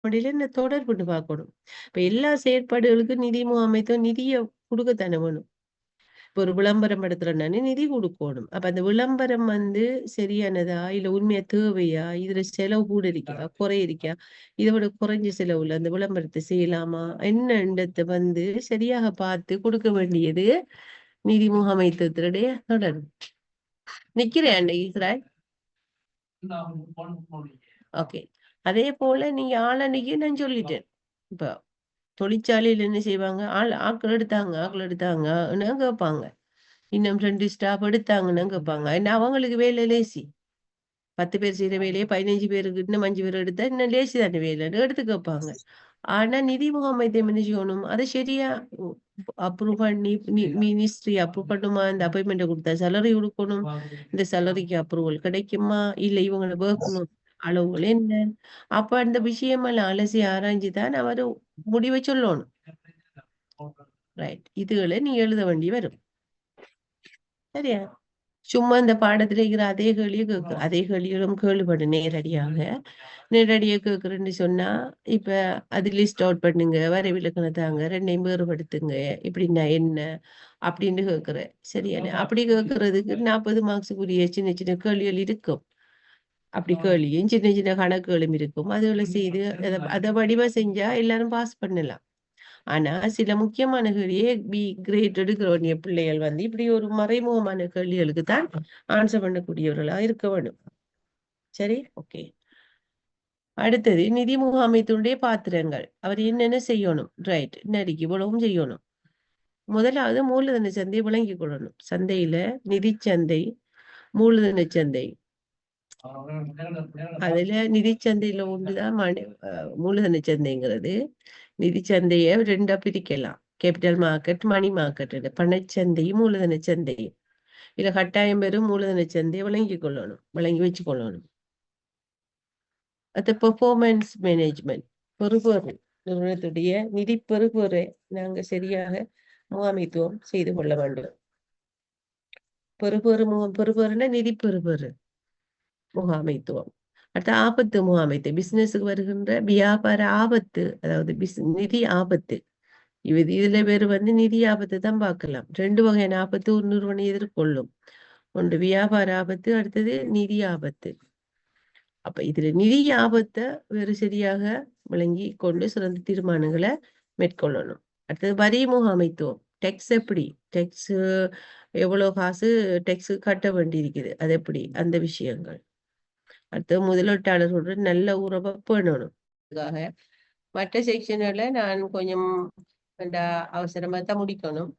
என்ன தொடர்புன்னு பார்க்கணும். இப்ப எல்லா செயற்பாடுகளுக்கும் நிதி முகாமைத்துவம் நிதியை கொடுக்கத்தானே வேணும். இப்போ ஒரு விளம்பரம் படுத்துறேன்னு நிதி கொடுக்கணும். அப்ப அந்த விளம்பரம் சரியானதா இல்ல உண்மையா தேவையா, இதுல செலவு கூட இருக்கா குறை இருக்கா, இதை விட குறைஞ்ச செலவுல அந்த விளம்பரத்தை செய்யலாமா என்னன்றத சரியாக பார்த்து கொடுக்க வேண்டியது நிதி முகாமைத்துவத்தினுடைய தொடர்பு. நிக்கிறேன் இஸ்ராயல். ஓகே. அதே போல நீங்க ஆளன்னைக்கு நான் சொல்லிட்டேன். இப்ப தொழிற்சாலையில என்ன செய்வாங்க, ஆட்கள் எடுத்தாங்கன்னு கேட்பாங்க. இன்னும் 2 ஸ்டாஃப் எடுத்தாங்கன்னு கேட்பாங்க. ஏன்னா அவங்களுக்கு வேலை லேசி. 10 பேர் செய்யற வேலையை 15 பேருக்கு இன்னும் 5 பேர் எடுத்தா இன்னும் லேசி தானே வேலைன்னு எடுத்து கேட்பாங்க. ஆனா நிதி முகாமைத்துவம் என்ன செய்யணும், அதை சரியா அப்ரூவ் பண்ணி மினிஸ்ட்ரி அப்ரூவ் பண்ணுமா, இந்த அப்பாயின்மெண்ட் கொடுத்தா சேலரி கொடுக்கணும், இந்த சேலரிக்கு அப்ரூவல் கிடைக்குமா, இல்ல இவங்களை வேர்க்கணும் அளவுகள் என்ன, அப்ப அந்த விஷயமெல்லாம் அலசி ஆராய்ஞ்சுதான் அவர் முடிவை சொல்லணும். ரைட். இதுகளை நீ எழுத வேண்டி வரும். சரியா? சும்மா இந்த பாடத்துல இருக்கிற அதே கேள்விகளும் கேள்விப்படு நேரடியாக கேட்குறேன்னு சொன்னா, இப்ப அது லிஸ்ட் அவுட் பண்ணுங்க, வரைவிலக்கணத்தாங்க, ரெண்டையும் வேறுபடுத்துங்க, இப்படின்னா என்ன அப்படின்னு கேட்குறேன். சரியான அப்படி கேட்கறதுக்கு 40 மார்க்ஸுக்குரிய சின்ன சின்ன கேள்விகள் இருக்கும். அப்படி கேள்வியும் சின்ன சின்ன கணக்குகளும் இருக்கும். அதுகளை செய்து அதை வடிவா செஞ்சா எல்லாரும் பாஸ் பண்ணலாம். ஆனா சில முக்கியமான கேள்வி பி கிரேட் எடுக்கிற பிள்ளைகள் இப்படி ஒரு மறைமுகமான கேள்விகளுக்கு தான் ஆன்சர் பண்ணக்கூடியவர்களா இருக்க வேண்டும். சரி, ஓகே. அடுத்தது நிதி முகாமைத்துடைய பாத்திரங்கள். அவர் என்னென்ன செய்யணும்? ரைட். நடிக்கு இவ்வளவும் செய்யணும். முதலாவது மூலதன சந்தையை விளங்கி கொள்ளணும். சந்தையில நிதி சந்தை, மூலதன சந்தை. அதுல நிதி சந்தையில ஒன்றுதான் மூலதன சந்தைங்கிறது. நிதி சந்தையை 2ஆ பிரிக்கலாம். Capital market, money market. பணச்சந்தையும் மூலதன சந்தையும். இதுல கட்டாயம் பெறும் மூலதன சந்தையை விளங்கி வச்சு கொள்ளணும். அது பெர்ஃபார்மன்ஸ் மேனேஜ்மெண்ட், பெறுபேறு நிறுவனத்துடைய நிதி பெறுபேறை நாங்க சரியாக முகாமைத்துவம் செய்து கொள்ள வேண்டும். பெறுபேறுனா நிதி பெறுபேறு முகாமைத்துவம். அடுத்த ஆபத்து முகாமைத்துவம், பிசினஸுக்கு வருகின்ற வியாபார ஆபத்து, அதாவது நிதி ஆபத்து. இதுல பேர் நிதி ஆபத்து தான் பார்க்கலாம். 2 வகையான ஆபத்து ஒரு நிறுவனம் எதிர்கொள்ளும். ஒன்று வியாபார ஆபத்து, அடுத்தது நிதி ஆபத்து. அப்ப இதுல நிதி ஆபத்தை வேறு சரியாக விளங்கி கொண்டு சிறந்த தீர்மானங்களை மேற்கொள்ளணும். அடுத்தது வரி முகாமைத்துவம். டெக்ஸ் எப்படி, டெக்ஸ் எவ்வளவு காசு டெக்ஸ் கட்ட வேண்டி இருக்குது, அது எப்படி, அந்த விஷயங்கள். அடுத்தது முதலீட்டாளர்களோட நல்ல உறவை பேணணும். அதுக்காக மற்ற செக்ஷன்ல நான் கொஞ்சம் அவசரமா தான் முடிக்கணும்.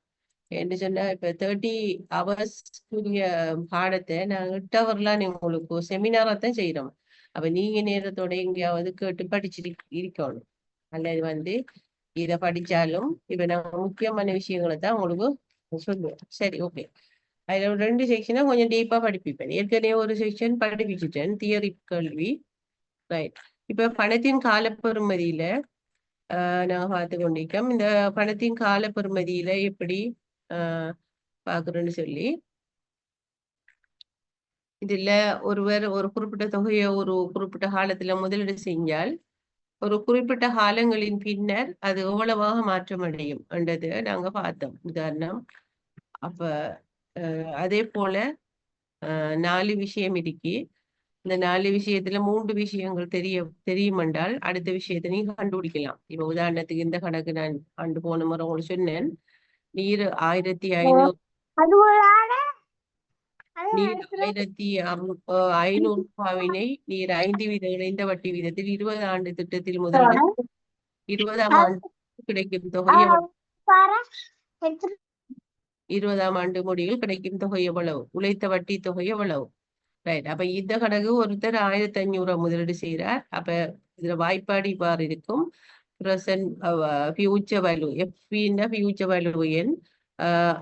என்று சொன்னா இப்ப 30 ஹவர்ஸ்க்குரிய பாடத்தை நாங்க 8 ஹவர்லாம் உங்களுக்கு செமினாரா தான் செய்யறோம். அப்ப நீங்க நேரத்தோட எங்கேயாவது கேட்டு படிச்சுட்டு இருக்கணும். அல்லது இதை படிச்சாலும் இப்ப நான் முக்கியமான விஷயங்களை தான் உங்களுக்கு சொல்லுவேன். சரி, ஓகே. அதுல ஒரு 2 செக்ஷனா கொஞ்சம் டீப்பா படிப்பிப்பேன். ஏற்கனவே ஒரு செக்ஷன் படிப்பிச்சுட்டேன், தியரி கல்வி. ரைட். இப்ப பணத்தின் காலப்பெறுமதியில நாங்க பார்த்து கொண்டிருக்கோம். இந்த பணத்தின் காலப்பெறுமதியில எப்படி பாக்குறேன்னு சொல்லி, இதுல ஒருவர் ஒரு குறிப்பிட்ட தொகையை ஒரு குறிப்பிட்ட காலத்துல முதலீடு செஞ்சால் ஒரு குறிப்பிட்ட காலங்களின் பின்னர் அது எவ்வளவாக மாற்றம் அடையும் என்றது நாங்க பார்த்தோம் உதாரணம். அப்ப அதே போல 4 விஷயம் இருக்கு. இந்த 4 விஷயத்துல 3 விஷயங்கள் தெரியும் என்றால் அடுத்த விஷயத்தை நீங்க கண்டுபிடிக்கலாம். இப்ப உதாரணத்துக்கு இந்த கணக்கு நான் போன முறை உங்களுக்கு சொன்னேன். நீர் 1500 நீர் 1500 ரூபாவினை நீர் 5 வீத இணைந்த வட்டி வீதத்தில் 20 ஆண்டு திட்டத்தில் முதலீடு 20ஆம் ஆண்டு கிடைக்கும் தொகை 20ஆம் ஆண்டு முடிவில் கிடைக்கும் தொகை எவ்வளவு, உழைத்த வட்டி தொகை எவ்வளவு. ரைட். அப்ப இந்த கணக்கு ஒருத்தர் 1500 முதலீடு செய்யறார். அப்ப இதுல வாய்ப்பாடு இவ்வாறு இருக்கும். பிரசன்ட் ஃபியூச்சர் வேல்யூ, எஃபின்னா ஃபியூச்சர் வேல்யூ என்,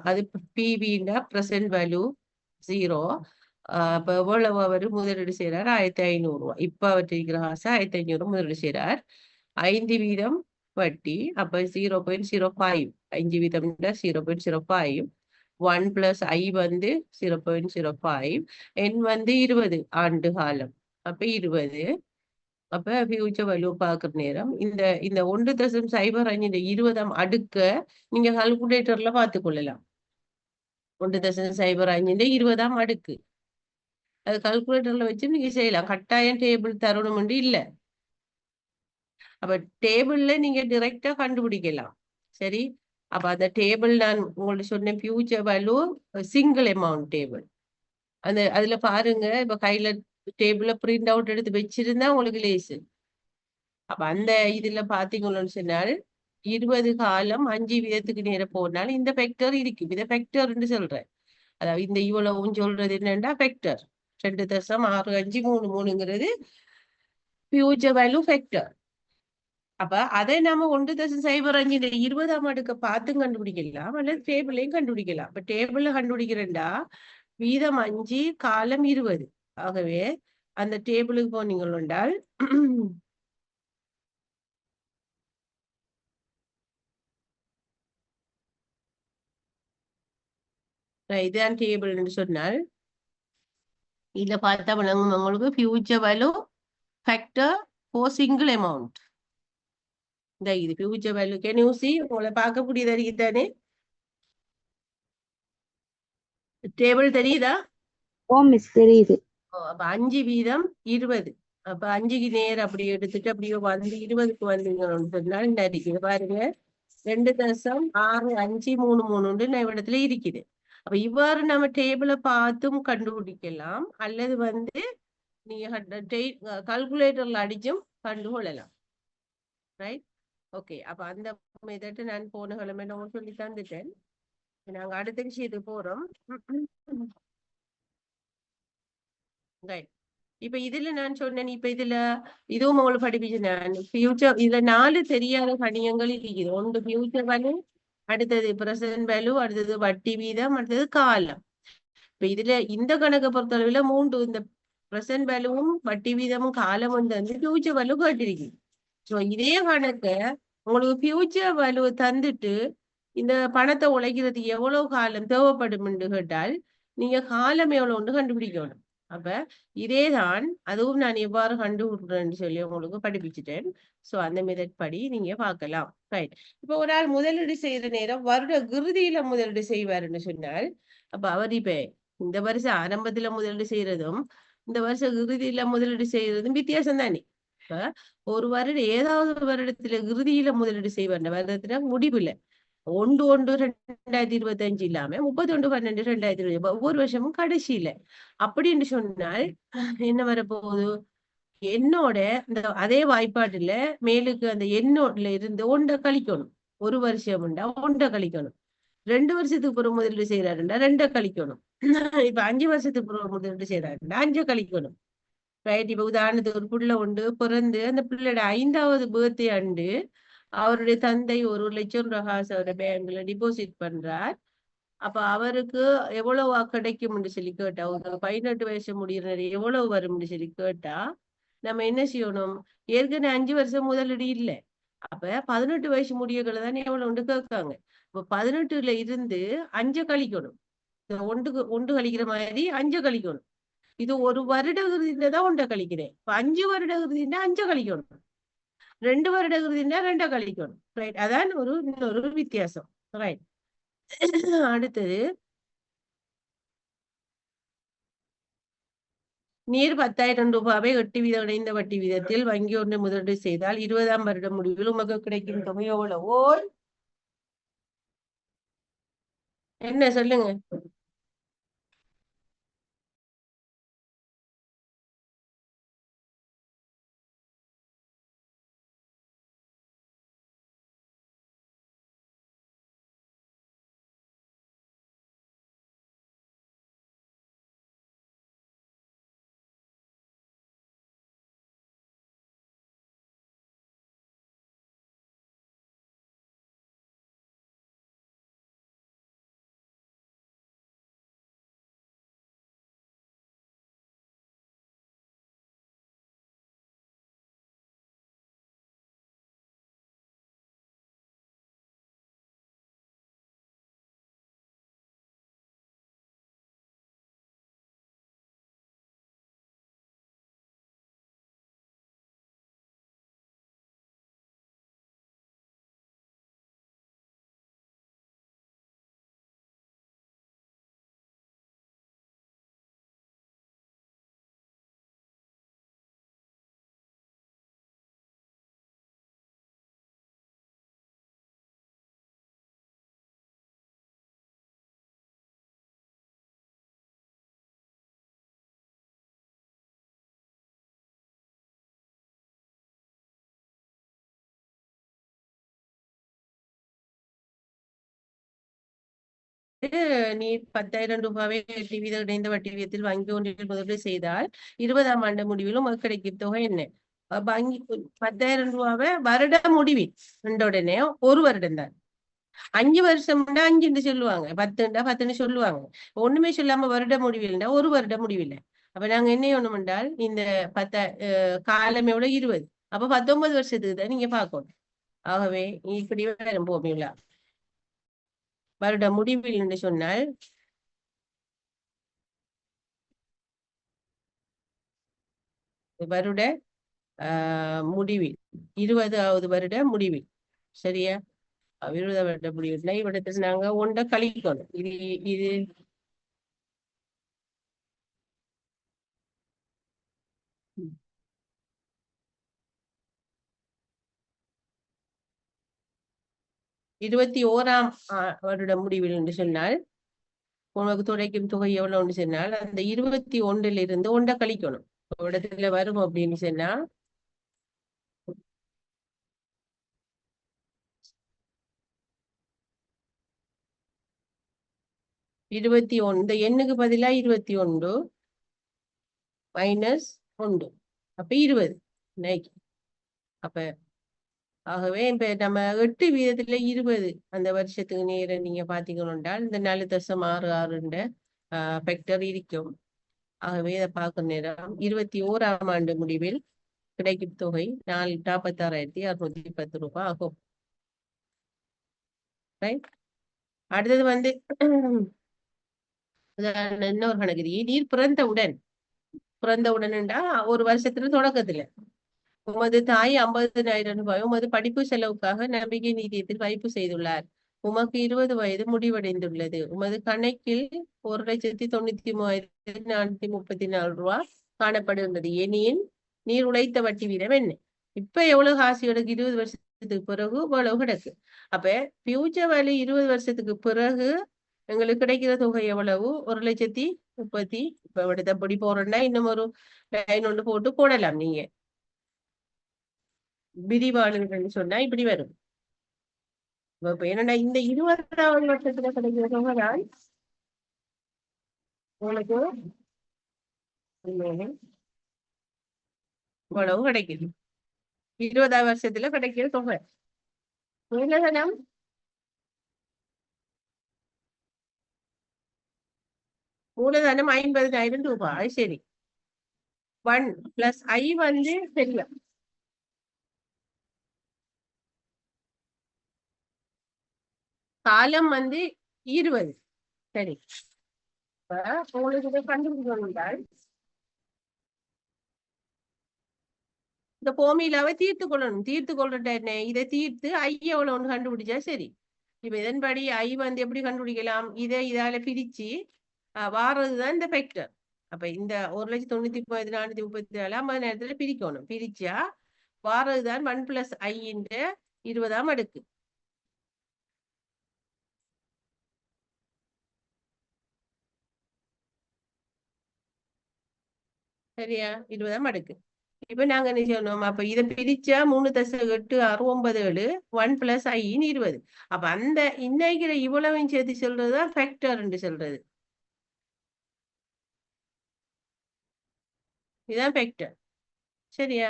அது பிவின்னா பிரசன்ட் வேல்யூ 0. அப்ப எவ்வளவு அவர் முதலீடு செய்யறார், 1500 ரூபாய். இப்ப அவர் இருக்கிற காசு 1500 முதலீடு செய்யறார். 5 வீதம் வட்டி, அப்ப 0.05. 5 வீதம் 0.05. 1 + I 0.05. N 20 ஆண்டு காலம். அப்ப 20 அப்ப ஃபியூச்சர் வேல்யூ பார்க்குற நேரம் இந்த இந்த 1.05 இந்த 20ஆம் அடுக்க நீங்க கால்குலேட்டர்ல பார்த்துக் கொள்ளலாம். 1.05 இந்த 20ஆம் அடுக்கு அது கால்குலேட்டர்ல வச்சு நீங்க செய்யலாம். கட்டாயம் டேபிள் தரணும் இல்ல. அப்ப டேபிள்ல நீங்க டைரக்டா கண்டுபிடிக்கலாம். சரி, அப்ப அந்த டேபிள் நான் உங்களுக்கு சொன்ன future value single amount table. அதுல பாருங்க, இப்ப கையில டேபிள பிரிண்ட் அவுட் எடுத்து வச்சிருந்தா உங்களுக்கு லேசு. அப்ப அந்த இதுல பாத்தீங்கன்னு சொன்னால் 20 காலம் 5 வீதத்துக்கு நேர போனால் இந்த ஃபேக்டர் இருக்கு. இதை ஃபேக்டர்ன்னு சொல்றேன். அதாவது இந்த இவ்வளவும் சொல்றது என்னன்னா ஃபேக்டர் 2.6533ங்கிறது ஃபியூச்சர் வேல்யூ ஃபேக்டர். அப்ப அதை நாம 1.05 இந்த 20ஆம் அடுக்க பார்த்தும் கண்டுபிடிக்கலாம், அல்லது டேபிளையும் கண்டுபிடிக்கலாம். இப்ப டேபிள்ல கண்டுபிடிக்கிறேன்டா வீதம் 5 காலம் 20. ஆகவே அந்த டேபிளுக்கு போனீங்கள் என்றால் இதுதான் டேபிள் என்று சொன்னால் இதுல பார்த்தா விளங்கும் உங்களுக்கு future value factor for single amount. இந்த இது future value can you see, உங்களை பார்க்கக்கூடியதா இருக்குதானே? டேபிள் தெரியுதா? ஓ மிஸ் தெரியுது. அப்ப 5 வீதம் 20. அப்ப 5க்கு நேரம் அப்படி எடுத்துட்டு அப்படியே வந்து 20க்கு வந்தீங்கன்னு சொன்னால் இந்த இருக்குது பாருங்க, 2.6533 இடத்துல இருக்குது. அப்ப இவ்வாறு நம்ம டேபிளை பார்த்தும் கண்டுபிடிக்கலாம், அல்லது வந்து நீங்க கால்குலேட்டர்ல அடிச்சும் கண்டுகொள்ளலாம். Right, okay. அப்ப அந்த மெத்தட் நான் போன கிழமை உங்களுக்கு சொல்லி தந்துட்டேன். நாங்க அடுத்த விஷயத்துக்கு போறோம். இப்ப இதுல நான் சொன்னேன், இப்ப இதுல இதுவும் உங்களுக்கு படிப்பிச்சு நான் ஃபியூச்சர் இதுல 4 தெரியாத கணியங்கள் இருக்குது. ஒன்று ஃபியூச்சர் வேல்யூ, அடுத்தது பிரசன்ட் வேல்யூ, அடுத்தது வட்டி வீதம், அடுத்தது காலம். இப்ப இதுல இந்த கணக்கை பொறுத்தளவுல 3 இந்த பிரசன்ட் வேல்யூவும் வட்டி வீதமும் காலம் வந்து ஃபியூச்சர் வேல்யூ கேட்டிருக்கு. ஸோ இதே கணக்க உங்களுக்கு ஃபியூச்சர் வேல்யூ தந்துட்டு இந்த பணத்தை உழைக்கிறதுக்கு எவ்வளவு காலம் தேவைப்படும் என்று கேட்டால் நீங்க காலம் எவ்வளவுன்னு கண்டுபிடிக்கணும். அப்ப இதேதான் அதுவும் நான் எவ்வாறு கண்டுபிடிக்கிறேன்னு சொல்லி உங்களுக்கு படிப்பிச்சுட்டேன். சோ அந்த மெத்தட் படி நீங்க பார்க்கலாம். ரைட், இப்ப ஒரு ஆள் முதலீடு செய்யற நேரம் வருட இறுதியில முதலீடு செய்வாருன்னு சொன்னால், அப்ப அவர் இப்ப இந்த வருஷம் ஆரம்பத்துல முதலீடு செய்யறதும் இந்த வருஷம் இறுதியில முதலீடு செய்யறதும் வித்தியாசம் தானே. இப்ப ஒரு வருடம் ஏதாவது வருடத்துல இறுதியில முதலீடு செய்வார், வருடத்துல முடிவுல 1/1/2025 இல்லாம 31/12/2020 ஒவ்வொரு வருஷமும் கடைசியில அப்படின்னு சொன்னால் என்ன வரப்போகுது, என்னோட இந்த அதே வாய்ப்பாட்டுல மேலுக்கு அந்த எண்ணோட்ல இருந்து 1 கழிக்கணும். ஒரு வருஷம் உண்டா 1 கழிக்கணும். 2 வருஷத்துக்கு பிறகு முதலீடு செய்யறாருண்டா 2 கழிக்கணும். இப்ப 5 வருஷத்துக்கு பிறகு முதலீடு செய்யறாருண்டா 5 கழிக்கணும். ரைட், இப்ப உதாரணத்துக்கு ஒரு புள்ள உண்டு பிறந்து அந்த பிள்ளையோட 5வது பர்த்டே அண்டு அவருடைய தந்தை 1,00,000 காசு அவருடைய பேங்க்ல டிபாசிட் பண்றார். அப்ப அவருக்கு எவ்வளவு கிடைக்கும்னு சொல்லி கேட்டா, ஒரு 18 வயசு முடிகிற எவ்வளவு வரும்னு சொல்லி கேட்டா நம்ம என்ன செய்யணும், ஏற்கனவே 5 வருஷம் முதலீடு இல்லை, அப்ப 18 வயசு முடியகளை தானே எவ்வளவு உண்டு கேட்காங்க. இப்ப 18ல இருந்து 5 கழிக்கணும். ஒன்று கழிக்கிற மாதிரி 5 கழிக்கணும். இது ஒரு வருட இறுதியில தான் 1 கழிக்கிறேன். இப்ப 5 வருட இறுதினா 5 கழிக்கணும். 2 வருட இறுதினா 2 கழிக்கணும். ரைட், அதான் இன்னொரு வித்தியாசம். ரைட், அடுத்தது நீர் 10,000 ரூபாவை 8 வீதம் இணைந்த வட்டி வீதத்தில் வங்கி ஒன்று முதலீடு செய்தால் 20ஆம் வருட முடிவில் உமக்கு கிடைக்கும் தொகை எவ்வளவோ? என்ன சொல்லுங்க. நீ 10,000 ரூபாவை வட்டி வீத இணைந்த வட்டி வீதத்தில் வங்கி ஒன்றில் முதலீடு செய்தால் 20ஆம் ஆண்டு முடிவில் உமக்கு கிடைக்கும் தொகை என்ன? வங்கி 10,000 ரூபாவை வருட முடிவில் ரெண்ட உடனே ஒரு வருடம் தான். 5 வருஷம்னா 5 சொல்லுவாங்க, 10 10 சொல்லுவாங்க. ஒண்ணுமே சொல்லாம வருட முடிவில் ஒரு வருட முடிவில். அப்ப நாங்க என்ன ஒண்ணும் என்றால் இந்த 10 காலம் எவ்வளவு 20, அப்ப 19 வருஷத்துக்கு தான் நீங்க பார்க்கணும். ஆகவே இப்படி வரும் பூமியில வருட முடிவில் என்று சொன்னால் வருட முடிவில் 20வது வருட முடிவில். சரியா? 20 வருட முடிவில் இவ்விடத்துல நாங்க ஒன்றை கழிக்கணும். இது இது 21ஆம் வருட முடிவில் என்று சொன்னால் உனக்கு துடைக்கும் தொகை எவ்வளவுன்னு சொன்னால் அந்த 21 ஒன்றை கழிக்கணும். இடத்துல வரும் அப்படின்னு சொன்னா 21, இந்த எண்ணுக்கு பதிலா 21 மைனஸ் 1, அப்ப 20. அப்ப ஆகவே இப்ப நம்ம 8 வீதத்துல 20 அந்த வருஷத்துக்கு நேரம் நீங்க பாத்தீங்கன்னால் இந்த 4.66 ஃபேக்டர் இருக்கும். ஆகவே இதை பார்க்கும் நேரம் 21ஆம் ஆண்டு முடிவில் கிடைக்கும் தொகை 46,610 ரூபாய் ஆகும். அடுத்தது இன்னொரு கணக்கு. நீர் பிறந்தவுடன் ஒரு வருஷத்துல தொடக்கத்துல உமது தாய் 50,000 ரூபாய் உமது படிப்பு செலவுக்காக நம்பிக்கை நிதியத்தில் வைப்பு செய்துள்ளார். உமக்கு 20 வயது முடிவடைந்துள்ளது. உமது கணக்கில் 1,93,434 ரூபாய் காணப்படுகின்றது. எனின் நீர் உழைத்த வட்டி வீதம் என்ன? இப்ப எவ்வளவு காசு கிடக்கு? 20 வருஷத்துக்கு பிறகு இவ்வளவு கிடக்கு. அப்ப ஃபியூச்சர் வேல்யூ 20 வருஷத்துக்கு பிறகு எங்களுக்கு கிடைக்கிற தொகை எவ்வளவு? 1,30,30. இப்ப விடுத்தப்படி போறோம்னா இன்னும் ஒரு லைன் ஒன்று போட்டு போடலாம். நீங்க விரிவாளுன்னு சொன்னா இப்படி வரும். இப்ப என்னன்னா இந்த 20ஆவது வருஷத்துல கிடைக்கிற தொகை தான் உங்களுக்கு இவ்வளவு கிடைக்குது. 20ஆவது வருஷத்துல கிடைக்கிற தொகை மூலதனம் மூலதனம் 50,000 ரூபாய். சரி, 1 + I சரியா? காலம் 20. சரி, உங்களுக்கு இதை கண்டுபிடிக்கணும். இந்த போமிலாவை தீர்த்து கொள்ளணும். தீர்த்து கொள்ற என்ன? இதை தீர்த்து I எவ்வளவுன்னு கண்டுபிடிச்சா சரி. இப்ப இதன்படி I எப்படி கண்டுபிடிக்கலாம்? இதால பிரிச்சு வாரதுதான் இந்த ஃபேக்டர். அப்ப இந்த 1,93,434 50 நேரத்துல பிரிக்கணும். பிரிச்சா வாரதுதான் 1 + I × 20ஆம் அடுக்கு. சரியா? 20ஆம் அடுக்கு. இப்ப நாங்க என்ன சொன்னோம்? அப்ப இதை பிரிச்சா 3.867 1 + I × 20. அப்ப அந்த இன்னைக்கிற இவ்வளவையும் சேர்த்து சொல்றதுதான் ஃபேக்டர் என்று சொல்றது. இதுதான் ஃபேக்டர். சரியா?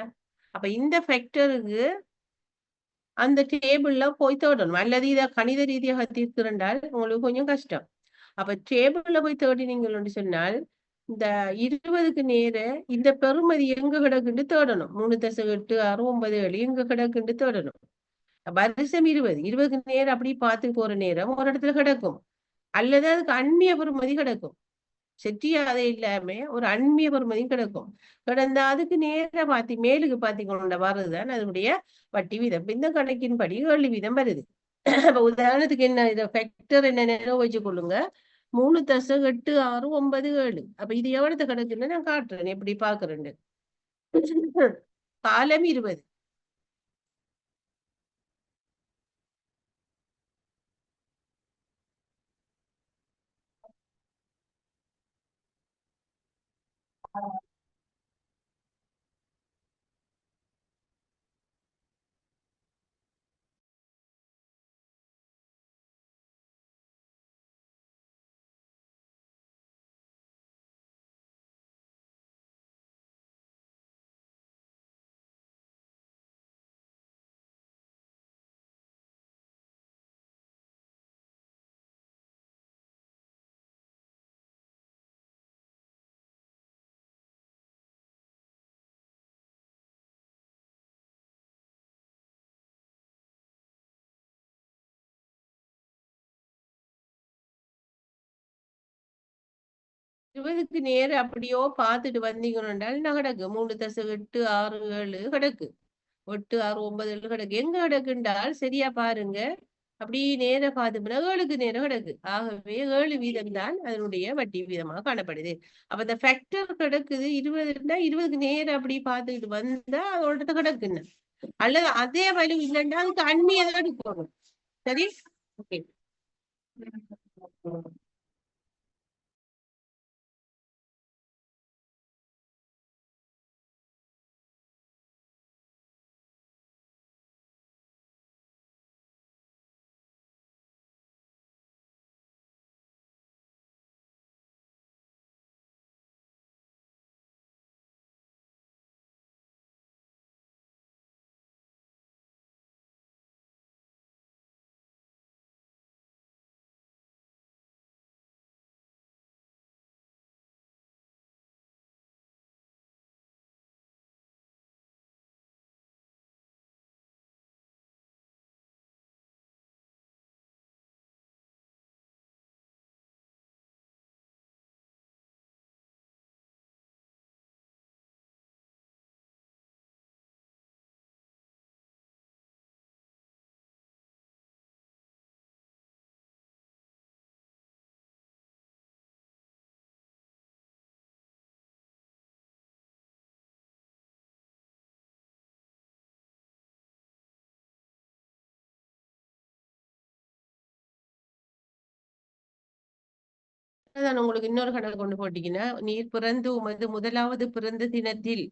அப்ப இந்த ஃபேக்டருக்கு அந்த டேபிள்ல போய் தேடணும். அல்லது இதை கணித ரீதியாக தீர்க்கிறண்டால் உங்களுக்கு கொஞ்சம் கஷ்டம். அப்ப டேபிள்ல போய் தேடினீங்கன்னு சொன்னால் இந்த 20க்கு நேர இந்த பெறுமதி எங்க கிடக்குன்னு தேடணும். 3.867 எங்க கிடக்குன்னு தேடணும். வருஷம் 20க்கு நேரம் அப்படி பார்த்து போற நேரம் ஒரு இடத்துல கிடக்கும். அல்லது அதுக்கு அந்நிய பெறுமதி கிடக்கும். செட்டியாதை இல்லாம ஒரு அந்நிய பெறுமதியும் கிடக்கும். கிடந்த அதுக்கு நேர மேலுக்கு பாத்தீங்கன்னா வர்றதுதான் அதனுடைய வட்டி வீதம். இந்த கணக்கின்படி 7 வீதம் வருது. அப்ப உதாரணத்துக்கு என்ன இதை ஃபேக்டர் என்ன வச்சு கொள்ளுங்க. 3.867. அப்ப இது எவ்வளவு கணக்குன்னு நான் காட்டுறேன் எப்படி பாக்குறேன்னு. காலம் 20. 20க்கு நேர அப்படியோ பார்த்துட்டு வந்தீங்கன்னால் என்ன கிடக்கு 3.8, 6, 7 கிடக்கு. 8, 6, 9 கிடக்கு. எங்க கிடக்குன்றால் சரியா பாருங்க. அப்படி நேர பார்த்தோம்னா 7க்கு நேரம் கிடக்கு. ஆகவே 7 வீதம் தான் அதனுடைய வட்டி வீதமாக காணப்படுது. அப்ப இந்த ஃபேக்டர் கிடக்குது 20ன்னா 20க்கு நேரம் அப்படி பார்த்துக்கிட்டு வந்தா அதோட கிடக்குன்னு. அல்லது அதே வலு இல்லைன்னா அதுக்கு அண்மையை தான் எடுக்கணும். சரி, ஓகே. அதான் உங்களுக்கு இன்னொரு கணக்கு கொண்டு போட்டீங்கன்னா நீர் பிறந்து உமது முதலாவது பிறந்த தினத்தில்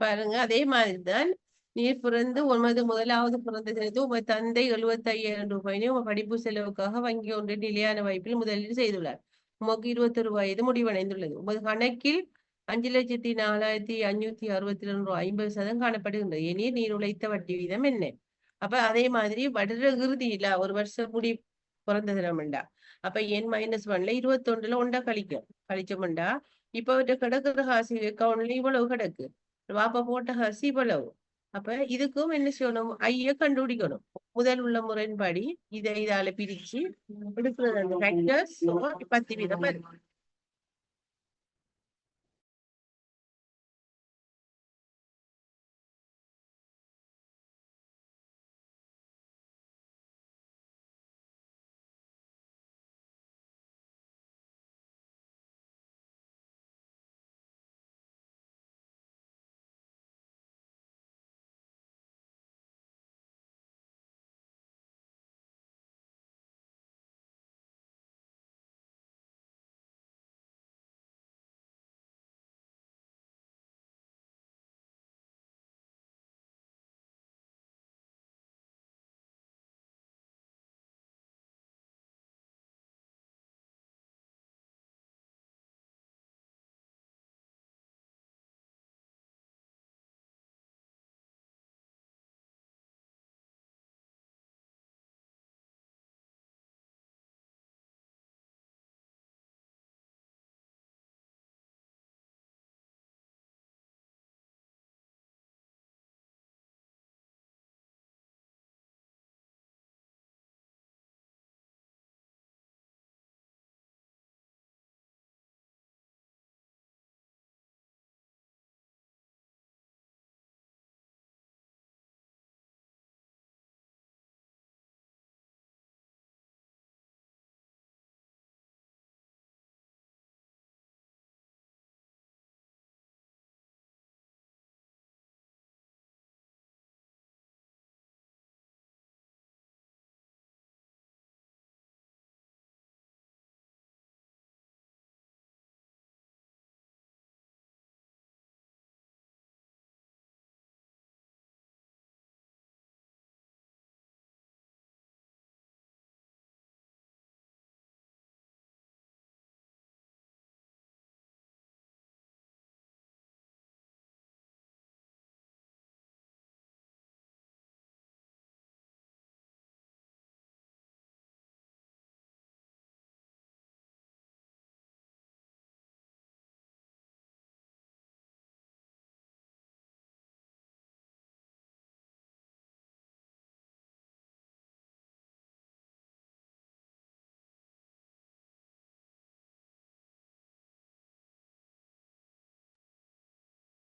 பாருங்க அதே மாதிரிதான் நீர் பிறந்து உமது முதலாவது பிறந்த தினத்தில் உமது தந்தை 75,000 ரூபாயினை உங்க படிப்பு செலவுக்காக வங்கி ஒன்றின் நிலையான வைப்பில் முதலீடு செய்துள்ளார். உமக்கு 21 வயது முடிவடைந்துள்ளது. உமது கணக்கில் 5,04,562 50% காணப்படுகின்றது. எனில் நீர் உழைத்த வட்டி வீதம் என்ன? அப்ப அதே மாதிரி வருட இறுதியில ஒரு வருஷம் முடி பிறந்த தினம்ண்டா அப்ப N-1ல 21ல ஒண்டா கழிச்சோம்டா இப்ப அவர்கிட்ட கிடக்குற காசு அக்கௌண்ட்ல இவ்வளவு கிடக்கு. வாப்பா போட்ட காசு இவ்வளவு. அப்ப இதுக்கும் என்ன செய்யணும்? ஐய கண்டுபிடிக்கணும். முதல் உள்ள முறையின்படி இதால பிரிச்சு எடுக்கிறது அந்த ஃபேக்டர்ஸ் 10% வரும்.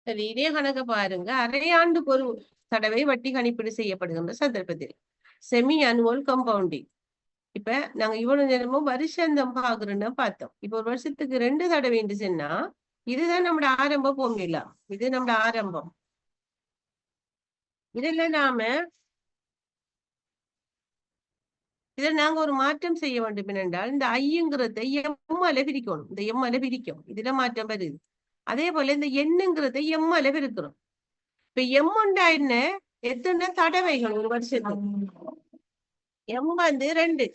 சரி, இதே கணக்க பாருங்க. அரையாண்டுக்கு ஒரு தடவை வட்டி கணிப்பீடு செய்யப்படுகின்ற சந்தர்ப்பத்தில் செமி அனுவல் கம்பவுண்டிங். இப்ப நாங்க இவ்வளவு நேரமும் வருஷந்தம் பாக்குறோன்னு பார்த்தோம். இப்ப ஒரு வருஷத்துக்கு 2 தடவை சொன்னா இதுதான் நம்மட ஆரம்ப formula. இது நம்மட ஆரம்பம். இதுல நாங்க ஒரு மாற்றம் செய்ய வேண்டும் என்னென்றால் இந்த ஐங்கிறத எம்மால பிரிக்கணும். இந்த எம்மால பிரிக்கும். இதுல மாற்றம் வருது. அதே போல இந்த எண்ணுங்கிறத எம்மால பிரிக்கிறோம். இப்ப எம்முண்டா என்ன? எத்தனை தடவைகள் ஒரு வருஷத்துக்கு? எம் வந்து 2.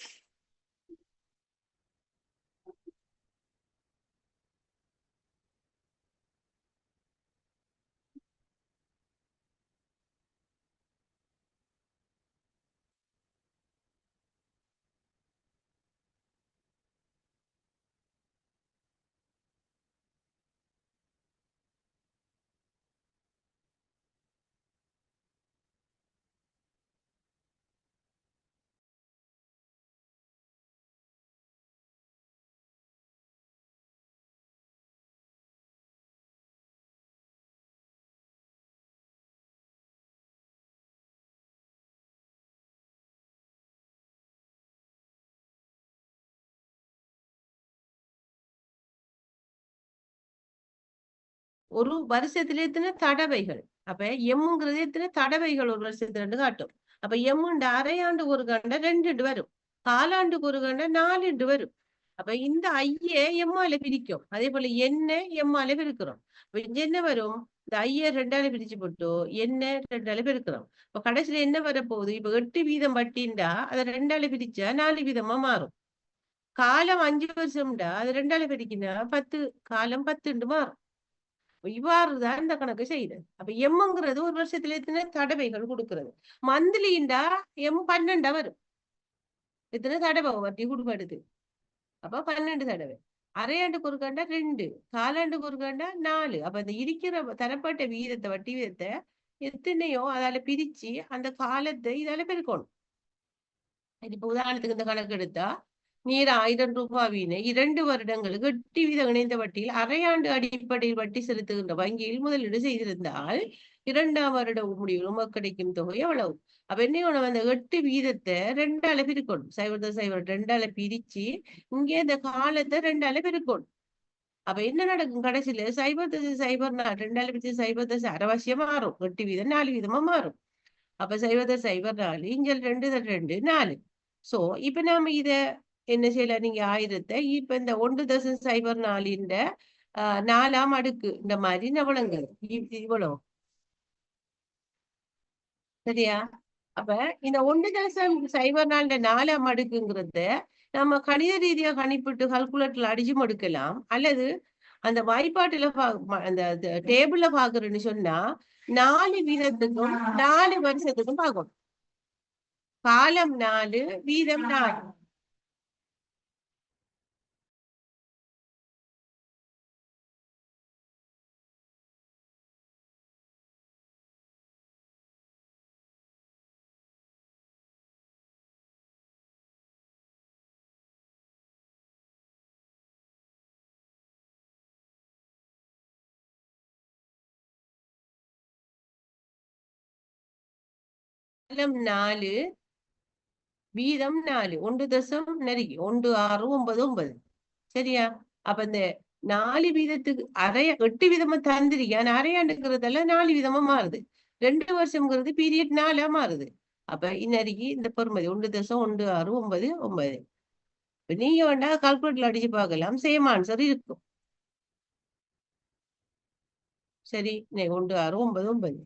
ஒரு வருஷத்துல எத்தனை தடவைகள்? அப்ப எம்ங்கிறது எத்தனை தடவைகள் ஒரு வருஷத்துல காட்டும். அப்ப எம்முண்ட அரையாண்டு ஒரு கண்ட 2 வரும். காலாண்டுக்கு ஒரு கண்ட 4 வரும். அப்ப இந்த ஐய எம்மால பிரிக்கும். அதே போல என்ன எம்மால பெருக்கிறோம். அப்ப இங்க என்ன வரும்? இந்த ஐய 2ஆல பிரிச்சு போட்டு என்ன 2ஆல பெருக்கிறோம். இப்ப கடைசியில என்ன வரப்போகுது? இப்ப 8 வீதம் வட்டின்டா அதை 2ஆல பிரிச்சா 4 வீதமா மாறும். காலம் 5 வருஷம்டா அது 2ஆல பிரிக்கினா 10 காலம் 10 மாறும். இவ்வாறுதான் இந்த கணக்கு செய்யுது. அப்ப எம்ங்கிறது ஒரு வருஷத்துல எத்தனை தடவைகள் கொடுக்கிறது. மந்த்லிண்டா எம் 12 வரும். எத்தனை தடவை வட்டி கொடுப்படுது. அப்ப 12 தடவை. அரையாண்டுக்கு ஒரு கண்டா 2, காலாண்டுக்கு ஒரு கண்டா 4. அப்ப இந்த இருக்கிற தரப்பட்ட வீதத்தை வட்டி வீதத்தை எத்தனையோ அதால பிரிச்சு அந்த காலத்தை இதால பெருக்கணும். இப்ப உதாரணத்துக்கு இந்த கணக்கு எடுத்தா நீர் 1000 ரூபாவினை 2 வருடங்களுக்கு 8 வீதம் இணைந்த வட்டியில் அரையாண்டு அடிப்படையில் வட்டி செலுத்துகின்ற வங்கியில் முதலீடு செய்திருந்தால் 2ஆம் வருட முடிவில் உமக்கு கிடைக்கும் தொகை எவ்வளவு? அப்ப என்ன அந்த 8 வீதத்தை 2ஆல பிரிக்கணும். 0.02ஆல பிரிச்சு இங்கே இந்த காலத்தை 2ஆல பெருக்கணும். அப்ப என்ன நடக்கும் கடைசியில 0.04 2ஆல பிரிச்சு 0.04 அரைவாசியம் மாறும். 8 வீதம் 4 வீதமா மாறும். அப்ப 0.04 இங்க 2 4. சோ இப்ப நாம இத என்ன செய்யலாம்? நீங்க 1000 இப்ப இந்த 1.04 4ஆம் அடுக்கு இந்த மாதிரி நவளங்க இவ்வளவு சரியா? அப்ப இந்த 1.04 4ஆம் அடுக்குங்கிறத நம்ம கணித ரீதியா கணிப்பிட்டு கால்குலேட்டர்ல அடிச்சு மடுக்கலாம். அல்லது அந்த வாய்ப்பாட்டுல அந்த டேபிள்ல பாக்குறேன்னு சொன்னா 4 வீதத்துக்கும் 4 வருஷத்துக்கும் பார்க்கணும். காலம் 4 வீதம் 4. காலம் 4 வீதம் 4 1 தசம் நெருங்கி 1 6 9 9 சரியா? அப்ப இந்த 4 வீதத்துக்கு 8 வீதமா தந்திரிக்க ஆனா அரையாண்டுங்கிறதெல்லாம் 4 வீதமா மாறுது. 2 வருஷம்ங்கிறது பீரியட் 4ஆ மாறுது. அப்ப இன்னைக்கு இந்த பெருமதி 1.1699. நீங்க வேண்டா கால்குலேட்டர்ல அடிச்சு பார்க்கலாம். சேம் ஆன்சர் இருக்கும். சரி 1699.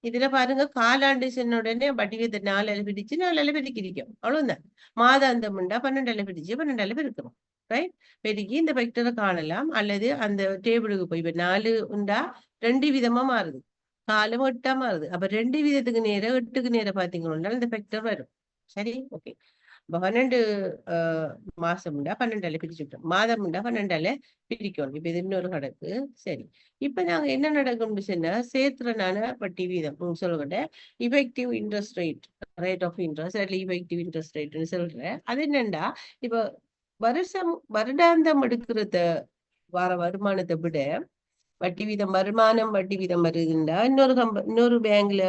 இதுல பாருங்க காலாண்டு சொன்ன உடனே வட்டி விகிதத்தை 4 பிரிச்சு 4 பெருக்கிருக்கோம். அவ்வளவுதான். மாதாந்தம் உண்டா 12 பிரிச்சு 12 பெருக்கிறோம். ரைட். பெருக்கி இந்த வெக்டரை காணலாம். அல்லது அந்த டேபிளுக்கு போய் இப்ப 4 உண்டா 2 விதமா மாறுது. காலம் 8ஆ மாறுது. அப்ப 2 விதத்துக்கு நேரம் 8க்கு நேரம் பாத்தீங்கன்னா இந்த வெக்டர் வரும். சரி, ஓகே. 12 மாசம் உண்டா 12 பிரிச்சுட்டோம். மாதம் உண்டா 12 பிரிக்கணும். இப்ப இது இன்னொரு கணக்கு. சரி, இப்ப நாங்க என்ன நடக்கும்னு சொன்னா சேர்த்துறனால வட்டி வீதம் சொல்லுகிட்ட effective interest rate of interest அல்ல இஃபெக்டிவ் இன்ட்ரெஸ்ட் ரேட்னு சொல்றேன். அது என்னண்டா இப்ப வருடாந்தம் எடுக்கிறத வர வருமானத்தை விட வட்டி வீதம் வட்டி வீதம் வருதுண்டா இன்னொரு பேங்க்ல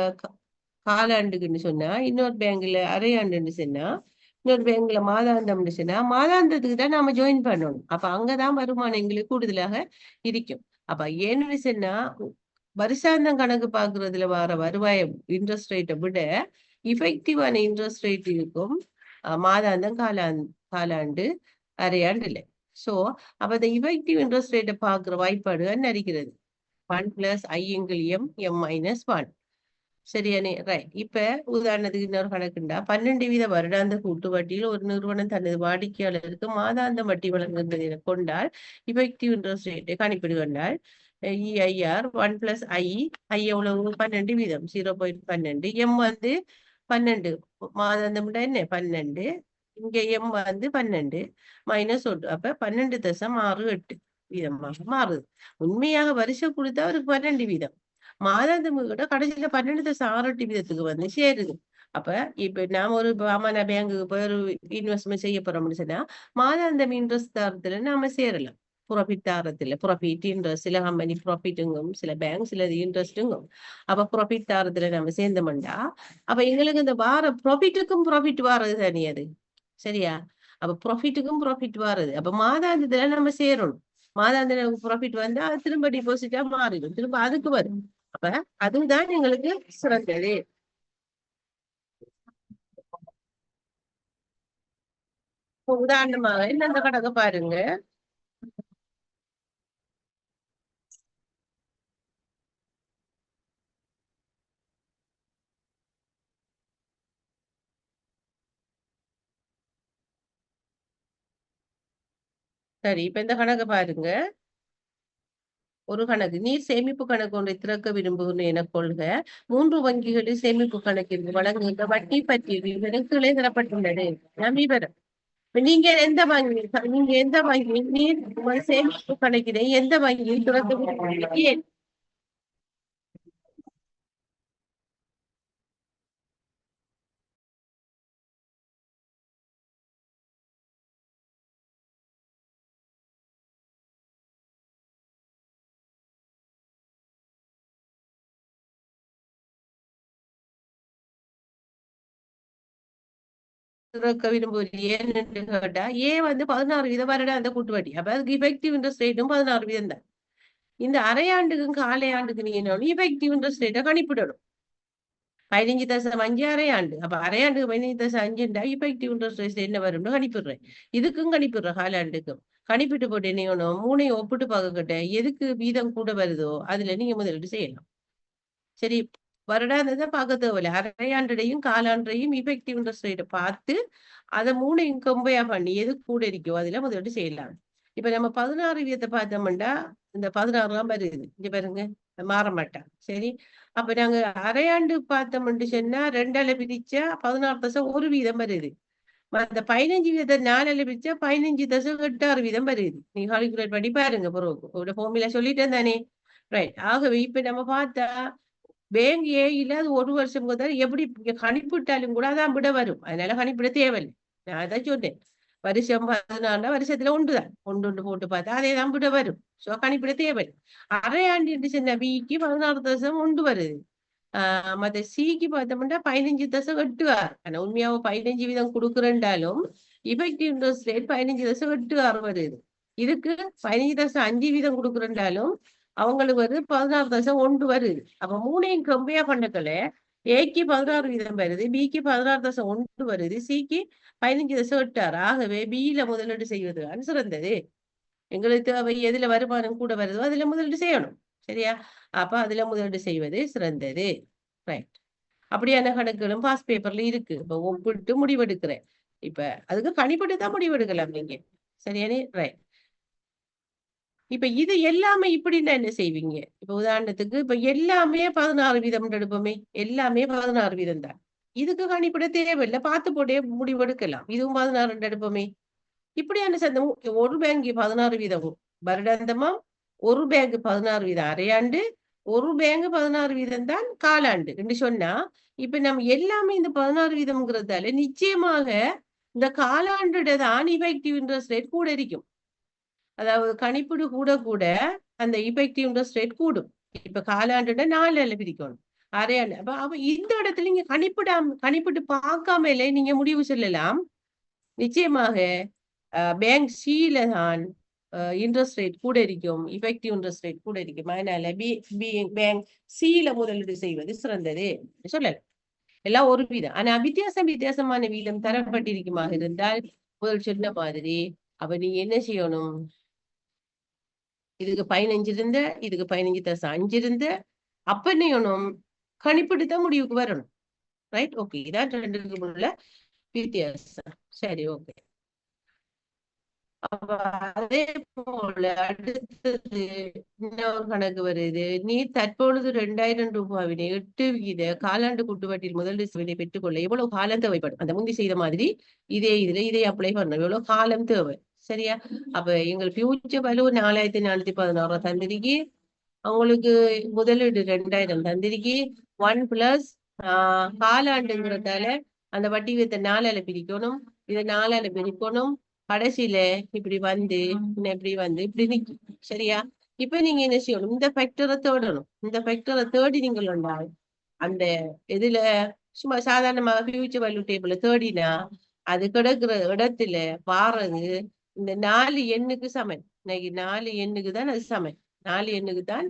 காலாண்டுக்குன்னு சொன்னா, இன்னொரு பேங்க்ல அரையாண்டுன்னு சொன்னா, இன்னொரு பேங்க்ல மாதாந்தம்னு சொன்னா மாதாந்தத்துக்கு தான் நாம ஜாயின் பண்ணணும். அப்ப அங்கதான் வருமானம் எங்களுக்கு கூடுதலாக இருக்கும். அப்ப ஏன்னு சொன்னா வருஷாந்தம் கணக்கு பாக்குறதுல வர வருவாய இன்ட்ரெஸ்ட் ரேட்டை விட இஃபெக்டிவான இன்ட்ரெஸ்ட் ரேட் இருக்கும் மாதாந்தம் காலாண்டு அரையாண்டு இல்லை. சோ அப்ப இந்த இஃபெக்டிவ் இன்ட்ரெஸ்ட் ரேட்டை பாக்குற வாய்ப்பாடு நடிக்கிறது 1 + i × m - 1. சரியானே, ரைட். இப்ப உதாரணத்துக்கு இன்னொரு கணக்குண்டா 12 வீத வருடாந்த கூட்டு வட்டியில் ஒரு நிறுவனம் தனது வாடிக்கையாளருக்கு மாதாந்த வட்டி வழங்குகிறது என கொண்டால் இஃபெக்டிவ் இன்ட்ரெஸ்ட் ரேட்டை கணிப்பிடு கொண்டால் EIR 1 + i எவ்வளவு 12 வீதம் 0.12 m 12 மாதாந்தம் என்ன 12 இங்க m 12 -1 அப்ப 12.68 வீதமாக மாறுது. உண்மையாக வருஷம் கொடுத்தா அவருக்கு 12 வீதம், மாதாந்தம் கூட கடைசியில 12.68 வீதத்துக்கு சேருது. அப்ப இப்ப நாம ஒரு அம்மானா பேங்குக்கு போய் ஒரு இன்வெஸ்ட்மெண்ட் செய்ய போறோம்னு சொன்னா மாதாந்தம் இன்ட்ரெஸ்ட் தாரத்துல நாம சேரலாம். ப்ராஃபிட் தாரத்துல ப்ராஃபிட் இன்ட்ரெஸ்ட் சில கம்பெனி ப்ராஃபிட்டுங்கும் சில பேங்க் சில இன்ட்ரெஸ்ட்டுங்கும். அப்ப ப்ராஃபிட் தாரத்துல நம்ம சேர்ந்தோம்டா அப்ப எங்களுக்கு இந்த வார ப்ராஃபிட்டுக்கும் ப்ராஃபிட் வாரது தனி அது. சரியா? அப்ப ப்ராஃபிட்டுக்கும் ப்ராஃபிட் வாரது. அப்ப மாதாந்தத்துல நம்ம சேரணும். மாதாந்திர ப்ராஃபிட் வந்தா அது திரும்ப டிபாசிட்டா மாறிடும், திரும்ப அதுக்கு வரும். அப்ப அதுதான் எங்களுக்கு சிறந்தது. உதாரணமாக இந்த கணக்கு பாருங்க. சரி, இப்ப இந்த கணக்கு பாருங்க. ஒரு கணக்கு நீர் சேமிப்பு கணக்கு ஒன்றை திறக்க விரும்புகிறேன் என கொள்க. 3 வங்கிகளில் சேமிப்பு கணக்கிற்கு வழங்குகின்ற வட்டி பற்றிய விவரம் கீழே தரப்பட்டுள்ளது. விவரம் நீங்க எந்த வங்கி நீர் சேமிப்பு கணக்கினை எந்த வங்கியில் திறக்க விரும்புகிறீர்கள்? ஏன்? திறக்க விரும்புகிறேன் என்று கேட்டா ஏன் 16 வீதம் வருடம் அந்த கூட்டு வட்டி. அப்ப அதுக்கு இஃபெக்டிவ் இன்ட்ரெஸ்ட் ரேட்டும் 16 வீதம் தான். இந்த அரையாண்டுக்கும் காலையாண்டுக்கு நீங்க என்ன இஃபெக்டிவ் இன்ட்ரெஸ்ட் ரேட்டை கணிப்பிடணும். 15.5 அரையாண்டு. அப்ப அரையாண்டுக்கு 15.5 இஃபெக்டிவ் இன்ட்ரெஸ்ட் ரேட் என்ன வரும்னு கணிப்பிடுறேன். இதுக்கும் கணிப்பிடுறேன் காலாண்டுக்கும். கணிப்பிட்டு போட்டு என்ன வேணும் 3ஐயும் ஒப்பிட்டு பார்க்கக்கிட்ட எதுக்கு வீதம் கூட வருதோ அதுல நீங்க முதலீடு செய்யலாம். சரி, வருடாந்தத்தை பார்க்க தேவையில்ல. அரையாண்டையும் காலாண்டையும் இஃபெக்டிவ் இன்ட்ரெஸ்ட் ரேட்டை பார்த்து அதை 3ஐயும் கம்பேர் பண்ணி எது கூட இருக்கோ அதுல முதலீடு செய்யலாம். இப்ப நம்ம 16 வீதத்தை பார்த்தோம்னா இந்த 16 வருது. இங்க பாருங்க, மாற மாட்டான். சரி, அப்ப நாங்க அரையாண்டு பார்த்தோம்னு சொன்னா 2ஆல பிரிச்சா 16.1 வீதம் வருது. அந்த 15 வீதத்தை 4ஆல பிரிச்சா 15.86 வீதம் வருது. நீங்க கால்குலேட் பண்ணி பாருங்க. பிறகு ஃபார்முலா சொல்லிட்டேன் தானே. ரைட். ஆகவே இப்ப நம்ம பார்த்தா பேங்க் இல்லாத ஒரு வருஷம் எப்படி கணிப்பிட்டாலும் கூட அதான் விட வரும். அதனால கணிப்பிட தேவையில்லை. நான் அதான் சொன்னேன். வருஷம் 14 வருஷத்துல ஒன்றுதான். ஒன்று போட்டு பார்த்தா அதே தான் விட வரும். சோ கணிப்பிட தேவையில்லை. அரையாண்டு சொன்ன பிக்கு 16.1 வருது. மத்த சிக்கு பார்த்தோம்னா 15.86. ஆனா உண்மையாவும் 15 வீதம் கொடுக்குறேன்டாலும் இஃபெக்டிவ் இன்ட்ரெஸ்ட் ரேட் 15.86 வருது. இதுக்கு 15.5 வீதம் கொடுக்குறேன்டாலும் அவங்களுக்கு 16.1 வருது. அப்ப 3ஐயும் கம்பேர் பண்ணக்கல ஏக்கு 16 வீதம் வருது, பிக்கு 16.1 வருது, சிக்கு 15.86. ஆகவே பியில முதலீடு செய்வது சிறந்தது. எங்களுக்கு தேவை எதுல வருமானம் கூட வருதோ அதுல முதலீடு செய்யணும். சரியா? அப்ப அதுல முதலீடு செய்வது சிறந்தது. ரைட். அப்படியான கணக்குகளும் பாஸ் பேப்பர்ல இருக்கு. இப்ப ஒப்பிட்டு முடிவெடுக்கிறேன். இப்ப அதுக்கு கணிப்பிட்டு தான் முடிவெடுக்கலாம் நீங்க. சரியானே? ரைட். இப்ப இது எல்லாமே இப்படின்னா என்ன செய்வீங்க? இப்ப உதாரணத்துக்கு இப்ப எல்லாமே 16 வீதம் எடுப்போமே. எல்லாமே 16 வீதம் தான். இதுக்கு கணிப்பிட தேவையில்ல. பார்த்து போட்டே முடிவெடுக்கலாம். இதுவும் 16 எடுப்போமே. இப்படியான சந்தம் ஒரு பேங்க் 16 வீதம் வருடாந்தமா, ஒரு பேங்க் 16 வீதம் அரையாண்டு, ஒரு பேங்க் 16 வீதம் தான் காலாண்டு என்று சொன்னா, இப்ப நம்ம எல்லாமே இந்த 16 வீதம்ங்கிறதால நிச்சயமாக இந்த காலாண்டுட தான் இஃபெக்டிவ் இன்ட்ரெஸ்ட் ரேட் கூட இருக்கும். அதாவது கணிப்பீடு கூட கூட அந்த இஃபெக்டிவ் இன்ட்ரெஸ்ட் ரேட் கூடும். இப்ப காலாண்டுட 4 பிரிக்கணும். அரையாண்டு. அப்ப இந்த இடத்துல நீங்க கணிப்பிட்டு பார்க்காமலே நீங்க முடிவு சொல்லலாம். நிச்சயமாக பேங்க் சில தான் இன்ட்ரெஸ்ட் ரேட் கூட இருக்கும், இஃபெக்டிவ் இன்ட்ரெஸ்ட் ரேட் கூட இருக்கும். அதனால பேங்க் சில முதலீடு செய்வது சிறந்தது சொல்லலாம். எல்லாம் ஒரு வீதம். ஆனா வித்தியாசமான வீதம் தரப்பட்டிருக்குமாக இருந்தால் முதல் சொன்ன மாதிரி அப்ப நீங்க என்ன செய்யணும்? இதுக்கு 15 இருந்த, இதுக்கு 15+5 இருந்த, அப்ப என்ன செய்யணும்? கணிப்பிட்டு தான் முடிவுக்கு வரணும். ரைட்? ஓகே. இதான் ரெண்டுக்கும் உள்ள வித்தியாசம். சரி, ஓகே. அப்ப அதே போல அடுத்தது இன்னொரு கணக்கு வருது. நீ தற்பொழுது 2000 ரூபாவினை 8 வீத காலாண்டு கூட்டுவட்டில் முதலீடு செய்வதை பெற்றுக்கொள்ள எவ்வளவு காலம் தேவைப்படும்? அந்த முந்தி செய்த மாதிரி இதை அப்ளை பண்ணணும். எவ்வளவு காலம் தேவை? சரியா? அப்ப எங்கள் ஃபியூச்சர் வேல்யூ 4416 தந்திரிக்கு, அவங்களுக்கு முதலீடு 2000 தந்திரிக்கு. 1+ காலாண்டுங்கிறதால அந்த வட்டி விகிதத்தை 4ஆல பிரிக்கணும். இதை 4ஆல பிரிக்கணும். கடைசியில இப்படி வந்து இப்படி நிக்கும். சரியா? இப்ப நீங்க என்ன செய்யணும்? இந்த ஃபேக்டரை தேடணும். இந்த ஃபேக்டரை தேடி நீங்கள் வந்தால் அந்த இதுல சும்மா சாதாரணமாக ஃபியூச்சர் வேல்யூ டேபிள்ல தேடினா அது கிடக்குற இடத்துல வாரது இந்த 4 எண்ணுக்கு சமன். இன்னைக்கு 4 எண்ணுக்கு தான் அது சமன். 4 எண்ணுக்கு தான்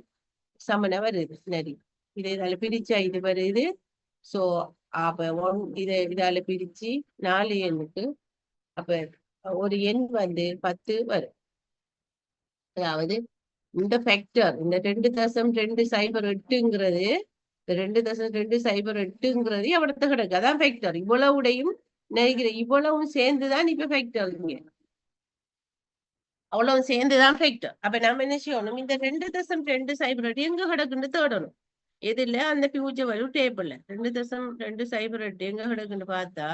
சமனா வருது. நரி இதை இதால பிரிச்சா இது வருது. சோ அப்ப இதால பிரிச்சு 4 எண்ணுக்கு அப்ப ஒரு எண் வந்து 10 வரும். அதாவது இந்த ஃபேக்டர் இந்த 2.208ங்கிறது 2.208ங்கிறது எவ்வளவு கிடக்கு? அதான் ஃபேக்டர். இவ்வளவுடையும் நினைக்கிறேன். இவ்வளவும் சேர்ந்துதான் இப்ப ஃபேக்டர். இங்க அவ்வளவு சேர்ந்துதான் ஃபேக்டர். அப்ப நம்ம என்ன செய்யணும்? இந்த 2.208 எங்க கிடக்குன்னு தேடணும். எதுல? அந்த ஃபியூச்சர் வேல்யூ டேபிள்ல 2.208 எங்க கிடக்குன்னு பார்த்தா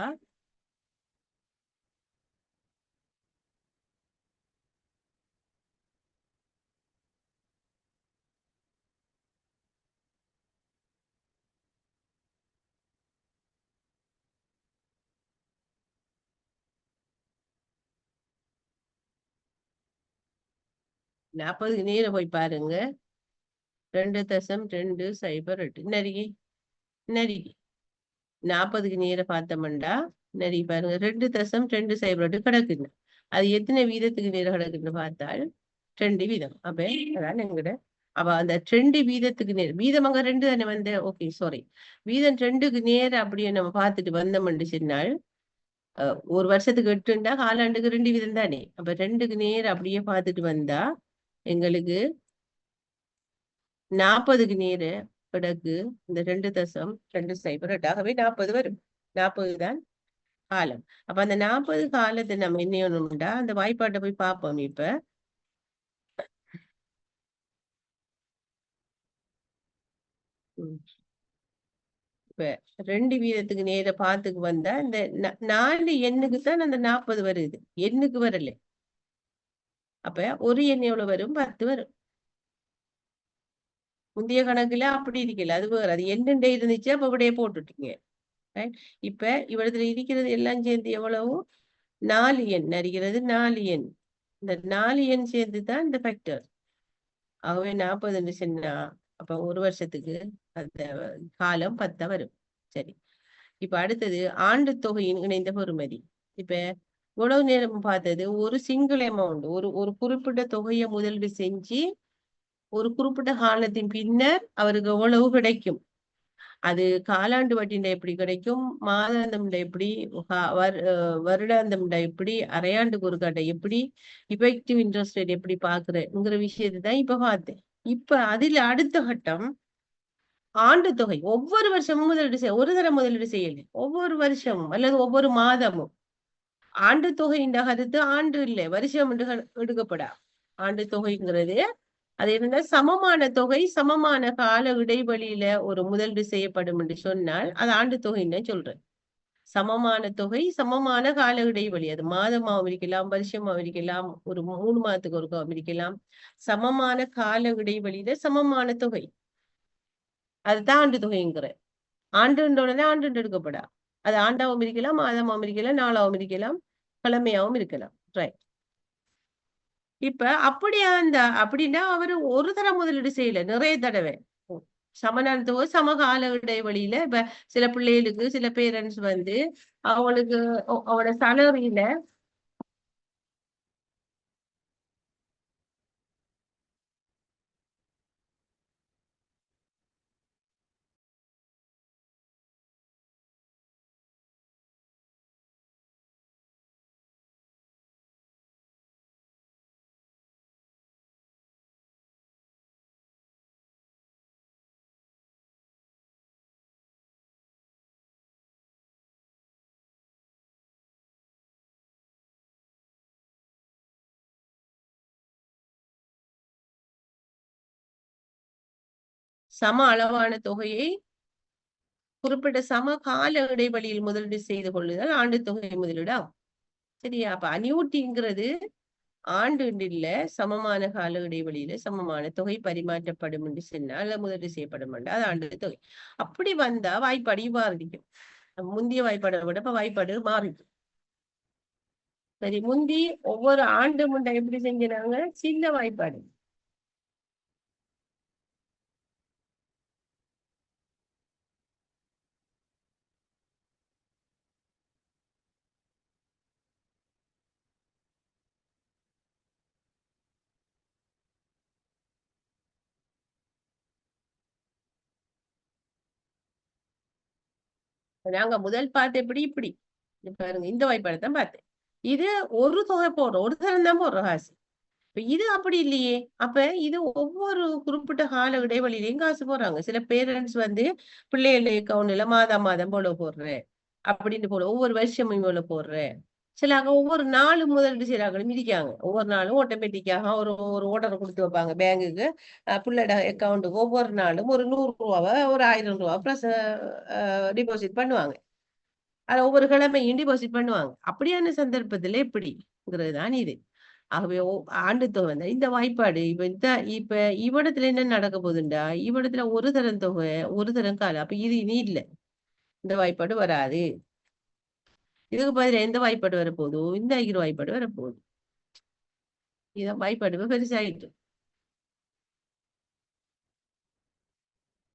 நாற்பதுக்கு நேரம் போய் பாருங்க. 2.208 நரிகி 40க்கு நேர பார்த்தோம்டா நரி பாருங்க 2.208 கிடக்குங்க. அது எத்தனை வீதத்துக்கு நேரம் கிடக்குன்னு பார்த்தால் 2 வீதம். அப்ப அதான் எங்கிட்ட அப்ப அந்த 2 வீதத்துக்கு நேரம் வீதம் அங்க 2 தானே வந்து ஓகே சாரி வீதம் 2க்கு நேரம் அப்படியே நம்ம பார்த்துட்டு வந்தோம்னு சொன்னால் ஒரு வருஷத்துக்கு 8ண்டா காலாண்டுக்கு 2 வீதம் தானே. அப்ப 2க்கு நேரம் அப்படியே பார்த்துட்டு வந்தா எங்களுக்கு 40க்கு நேரம் கிடக்கு இந்த 2.208 ஆகவே 40 வரும். 40 தான் காலம். அப்ப அந்த 40 காலத்தை நம்ம என்ன செய்யணும்டா அந்த வாய்ப்பாட்டை போய் பார்ப்போம். இப்ப இப்ப 2 வீதத்துக்கு நேர பார்த்துக்கு வந்தா இந்த 4 எண்ணுக்கு தான் அந்த 40 வருது. எண்ணுக்கு வரல. அப்ப ஒரு எண் எவ்வளவு வரும்? 10 வரும். முந்தைய கணக்குல அப்படி இருக்கல. அது வேற. அது எண்ணுண்டே இருந்துச்சு. அப்ப அப்படியே போட்டுட்டீங்க. இப்ப இவ்வளத்துல இருக்கிறது எல்லாம் சேர்ந்து எவ்வளவு? 4 எண் அறிகிறது. 4 எண். இந்த 4 எண் சேர்ந்து தான் இந்த ஃபேக்டர். ஆகவே 40 சொன்னா அப்ப ஒரு வருஷத்துக்கு அந்த காலம் 10 வரும். சரி. இப்ப அடுத்தது ஆண்டு தொகையின் இணைந்த பெறுமதி. இப்ப இவ்வளவு நேரம் பார்த்தது ஒரு சிங்கிள் அமௌண்ட் ஒரு குறிப்பிட்ட தொகையை முதலீடு செஞ்சு ஒரு குறிப்பிட்ட காலத்தின் பின்னர் அவருக்கு எவ்வளவு கிடைக்கும். அது காலாண்டு வட்டிண்ட எப்படி கிடைக்கும், மாதாந்தம்ட எப்படி, வருடாந்தம்ட எப்படி, அரையாண்டுக்கு ஒரு கட்டை எப்படி, இஃபெக்டிவ் இன்ட்ரெஸ்ட் ரேட் எப்படி பாக்குறேங்கிற விஷயத்தை தான் இப்ப பார்த்தேன். இப்ப அதுல அடுத்த கட்டம் ஆண்டு தொகை ஒவ்வொரு வருஷமும் முதலீடு செய்ய ஒரு தடவை முதலீடு செய்யல, ஒவ்வொரு வருஷமும் அல்லது ஒவ்வொரு மாதமும். ஆண்டு தொகையின் கருத்து ஆண்டு இல்லை, வருஷம் என்று எடுக்கப்படா. ஆண்டு தொகைங்கிறது அது என்ன, சமமான தொகை சமமான கால இடைவெளியில ஒரு முதலீடு செய்யப்படும் என்று சொன்னால் அது ஆண்டு தொகைன்னு சொல்றேன். சமமான தொகை சமமான கால இடைவெளி, அது மாதமாகவும் இருக்கலாம், வருஷமாகவும் இருக்கலாம், ஒரு 3 மாதத்துக்கு ஒருக்காவும் இருக்கலாம். சமமான கால இடைவெளியில சமமான தொகை, அதுதான் ஆண்டு தொகைங்கிற. ஆண்டுன்ற உடனே ஆண்டு எடுக்கப்படா. அது ஆண்டாவும் இருக்கலாம், மாதமாவும் இருக்கலாம், நாளாவும் இருக்கலாம், கிழமையாவும் இருக்கலாம். ரைட். இப்ப அப்படின்னா அவரு ஒரு தடவை முதலீடு செய்யல, நிறைய தடவை. சமனான தொகை சமகால இடைவெளியில. இப்ப சில பிள்ளைகளுக்கு சில பேரண்ட்ஸ் வந்து அவங்களுக்கு அவங்களோட சேலரியில சம அளவான தொகையை குறிப்பிட்ட சம கால இடைவெளியில் முதலீடு செய்து கொள்ளுதல் ஆண்டு தொகை முதலீடாகும். சரியா? அப்ப அனியூட்டிங்கிறது ஆண்டு இல்ல, சமமான கால இடைவெளியில சமமான தொகை பரிமாற்றப்படும் என்று சொன்னால் முதலீடு செய்யப்படும் அது ஆண்டு தொகை. அப்படி வந்தா வாய்ப்பாடு இவ்வாறு இருக்கும். முந்தைய வாய்ப்பாடை விட இப்ப வாய்ப்பாடு மாறிடும். சரி, முந்தி ஒவ்வொரு ஆண்டு முண்டை எப்படி செஞ்சாங்க, சின்ன வாய்ப்பாடு. நாங்க முதல் பார்த்து எப்படி இப்படி பாருங்க, இந்த வாய்ப்பாடு தான் பார்த்தேன். இது ஒரு தொகை போடுறோம், ஒரு தரம் தான் போடுறோம் காசு. இப்ப இது அப்படி இல்லையே. அப்ப இது ஒவ்வொரு குறிப்பிட்ட கால இடைவெளியிலையும் காசு போடுறாங்க. சில பேரண்ட்ஸ் வந்து பிள்ளைகள் அக்கௌண்ட்ல மாதம் போல போடுறேன் அப்படின்னு போட, ஒவ்வொரு வருஷமும் இவ்வளவு போடுறேன். சில ஒவ்வொரு நாளும் முதலீடு செய்யறாங்களும் இருக்காங்க. ஒவ்வொரு நாளும் ஆட்டோமேட்டிக்காக ஒரு ஒரு ஓர்டர் கொடுத்து வைப்பாங்க பேங்குக்கு, பிள்ளைட அக்கௌண்ட்டுக்கு ஒவ்வொரு நாளும் ஒரு 100 ரூபாவை ஒரு 1000 ரூபா பிளஸ் டிபாசிட் பண்ணுவாங்க. அதை ஒவ்வொரு கிழமையும் டிபாசிட் பண்ணுவாங்க. அப்படியான சந்தர்ப்பத்துல எப்படிங்கிறது தான் இது. ஆகவே ஆண்டு தொகை இந்த வாய்ப்பாடு இப்ப இவ்விடத்துல என்ன நடக்க போகுதுண்டா, இவ்விடத்துல ஒரு தரம் தொகை ஒரு தரம் காலம். அப்ப இது இனி இல்ல, இந்த வாய்ப்பாடு வராது. இதுக்கு பதில எந்த வாய்ப்பாடு வரப்போகுதோ இந்த ஐக்கிய வாய்ப்பாடு வரப்போகுது. இதான் வாய்ப்பாடு பெருசாயிட்டு.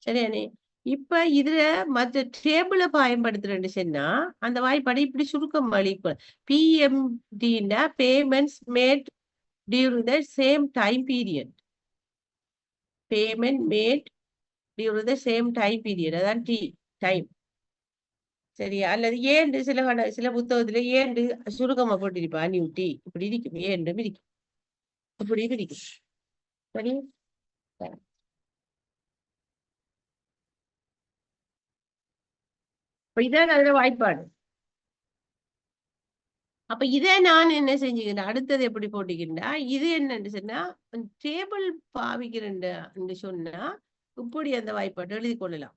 சரியானே? இப்ப இதுல மற்ற டேபிள பயன்படுத்துறேன்னு சொன்னா அந்த வாய்ப்பாடு இப்படி சுருக்கம் அளிக்கும். PMD payments made during the same time period. Payment made during the same time period, அதான் டைம். சரியா? அல்லது ஏண்டு சில புத்தகத்துல ஏண்டு சுருக்கமா போட்டிருப்பா, அன்யூட்டி இப்படி இருக்கும், ஏண்டும் இருக்கும், இப்படி இருக்கும். சரி, இதான் அதுல வாய்ப்பாடு. அப்ப இதை நான் என்ன செஞ்சுக்கிறேன், அடுத்தது எப்படி போட்டிக்கிறேன்டா, இது என்னன்னு சொன்னா டேபிள் பாவிக்கிறேன்னு சொன்னா இப்படி அந்த வாய்ப்பாட்டை எழுதி கொள்ளலாம்.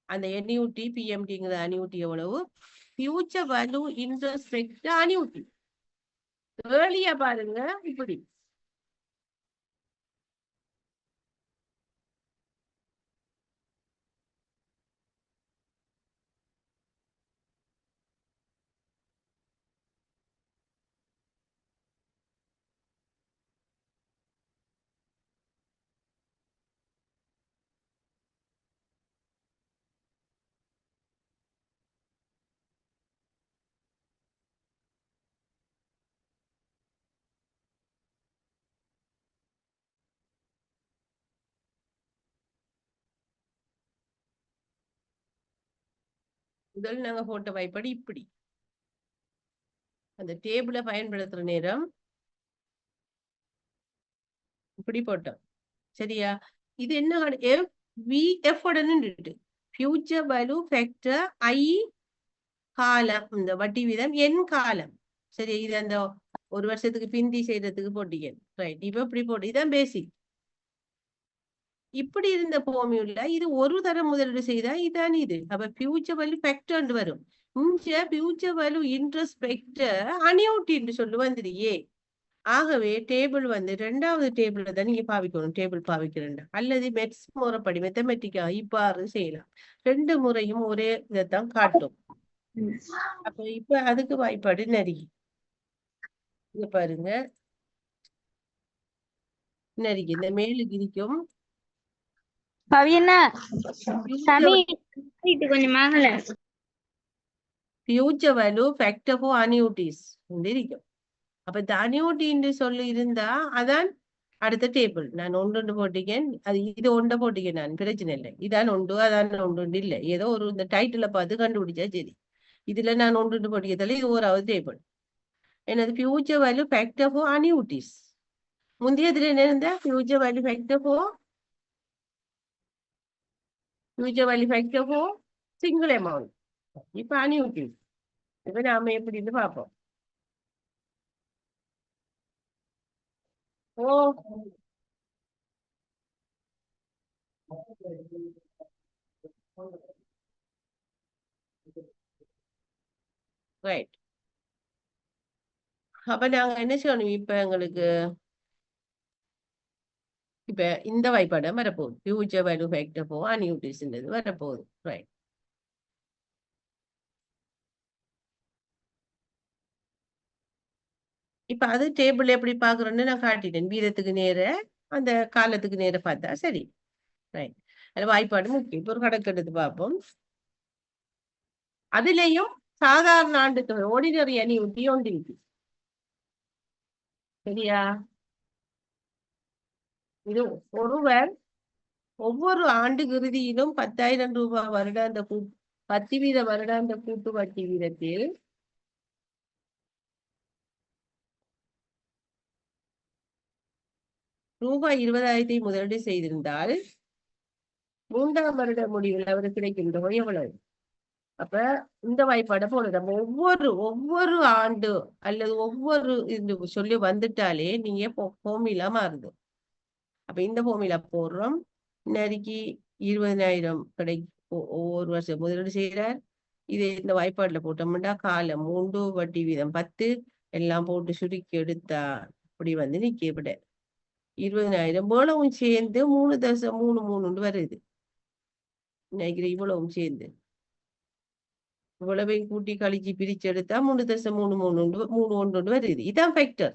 அந்த அன்யூட்டி PMDங்கிற அன்யூட்டி எவ்வளவு, ஃபியூச்சர் வேல்யூ இன்ட்ரெஸ்ட் அன்யூட்டி ஏர்லியா பாருங்க இப்படி. முதல் நாங்க போட்ட வாய்ப்பாடு இப்படி, அந்த டேபிளை பயன்படுத்துற நேரம் இப்படி போட்டோம். சரியா? இது என்ன VF உடன் நின்றுட்டு ஃபியூச்சர் வேல்யூ ஃபேக்டர் I காலம், இந்த வட்டி வீதம் N காலம். சரி, இது அந்த ஒரு வருஷத்துக்கு பிந்தி செய்யறதுக்கு போட்டீங்க. ரைட், இப்ப இப்படி போட்டு இதான் பேசிக். இப்படி இருந்த ஃபார்முலா இது ஒரு தரம் முதலீடு செய்தா இதான் இது. அப்ப ஃபியூச்சர் வேல்யூ ஃபேக்டர் வரும். இங்க ஃபியூச்சர் வேல்யூ இன்ட்ரெஸ்ட் ஃபேக்டர் அனியூட்டி என்று சொல்லி வந்துடுயே. ஆகவே டேபிள் வந்து ரெண்டாவது டேபிள்ல தான் நீங்க பாவிக்கணும். டேபிள் பாவிக்கிறேன் அல்லது மெட்ஸ் முறைப்படி மெத்தமெட்டிக்கா இவ்வாறு செய்யலாம். ரெண்டு முறையும் ஒரே இதைத்தான் காட்டும். அப்ப இப்ப அதுக்கு வாய்ப்பாடு நெருங்கி இங்க பாருங்க, நெருங்கி இந்த மேலுக்கு இருக்கும் பவியண்ணா தமிழ் கொஞ்சம் வாங்கல ஃபியூச்சர் வேல்யூ ஃபேக்டர் ஃபார் அனியூட்டிஸ் இருக்கும். அப்ப இந்த அனியூட்டி சொல்லி இருந்தா அதான் அடுத்த டேபிள். நான் ஒன்று போட்டிக்கேன், அது இது ஒன்றை போட்டிக்கேன், நான் பிரச்சனை இல்லை. இதான் ஒன்று அதான் ஒன்று இல்லை, ஏதோ ஒரு இந்த டைட்டில பார்த்து கண்டுபிடிச்சா சரி. இதுல நான் ஒன்று போட்டிக்கதால இது ஓராவது டேபிள். என்னது ஃபியூச்சர் வேல்யூ ஃபேக்டர் ஃபார் அனியூட்டிஸ். முந்தையதுல என்ன இருந்தா future value factor for single amount. இப்ப அனியூட்டிஸ். இப்ப நாம எப்படின்னு பார்ப்போம். ஓ ரைட். அப்ப நாங்க என்ன செய்யணும், இப்ப எங்களுக்கு இப்ப இந்த வாய்ப்பாடு வரப்போகுது. ஃபியூச்சர் வேல்யூ ஃபேக்டர் ஃபார் அனியூட்டிஸ் வரப்போகுது. ரைட். இப்ப அது டேபிள் எப்படி பாக்குறோன்னு நான் காட்டிட்டேன். வீதத்துக்கு நேர அந்த காலத்துக்கு நேர பார்த்தா சரி. ரைட். அது வாய்ப்பாடு முக்கியம். இப்ப ஒரு கணக்கு எடுத்து பார்ப்போம். அதுலயும் சாதாரண ஆண்டுக்கு ஆர்டினரி அனியூட்டி ஒன்று இருக்கு. சரியா? இது ஒருவர் ஒவ்வொரு ஆண்டு இறுதியிலும் 10,000 ரூபாய் வருடாந்த 10% வருடாந்த கூட்டு வட்டி வீதத்தில் ரூபாய் 20,000 முதலீடு செய்திருந்தால் 3ஆம் வருட முடிவில் அவருக்கு கிடைக்கும் தொகை எவ்வளவு? அப்ப இந்த வாய்ப்பாடை போடுது. நம்ம ஒவ்வொரு ஆண்டு அல்லது ஒவ்வொரு இது சொல்லி வந்துட்டாலே நீங்க ஃபார்முலா மாறுது. அப்ப இந்த ஃபார்முலா போடுறோம். இன்னைக்கு 20,000 ஒவ்வொரு வருஷம் முதலீடு செய்யறார். இது இந்த வாய்ப்பாடுல போட்டோம்னா காலம் 3 வட்டி வீதம் 10 எல்லாம் போட்டு சுருக்கி எடுத்தா அப்படி வந்து நிக்க விட 20,000 இவ்வளவும் சேர்ந்து 3.33 வருது. நினைக்கிறேன் இவ்வளவும் சேர்ந்து இவ்வளவையும் கூட்டி கழிச்சு பிரிச்சு எடுத்தா 3.33 வருது. இதான் ஃபேக்டர்.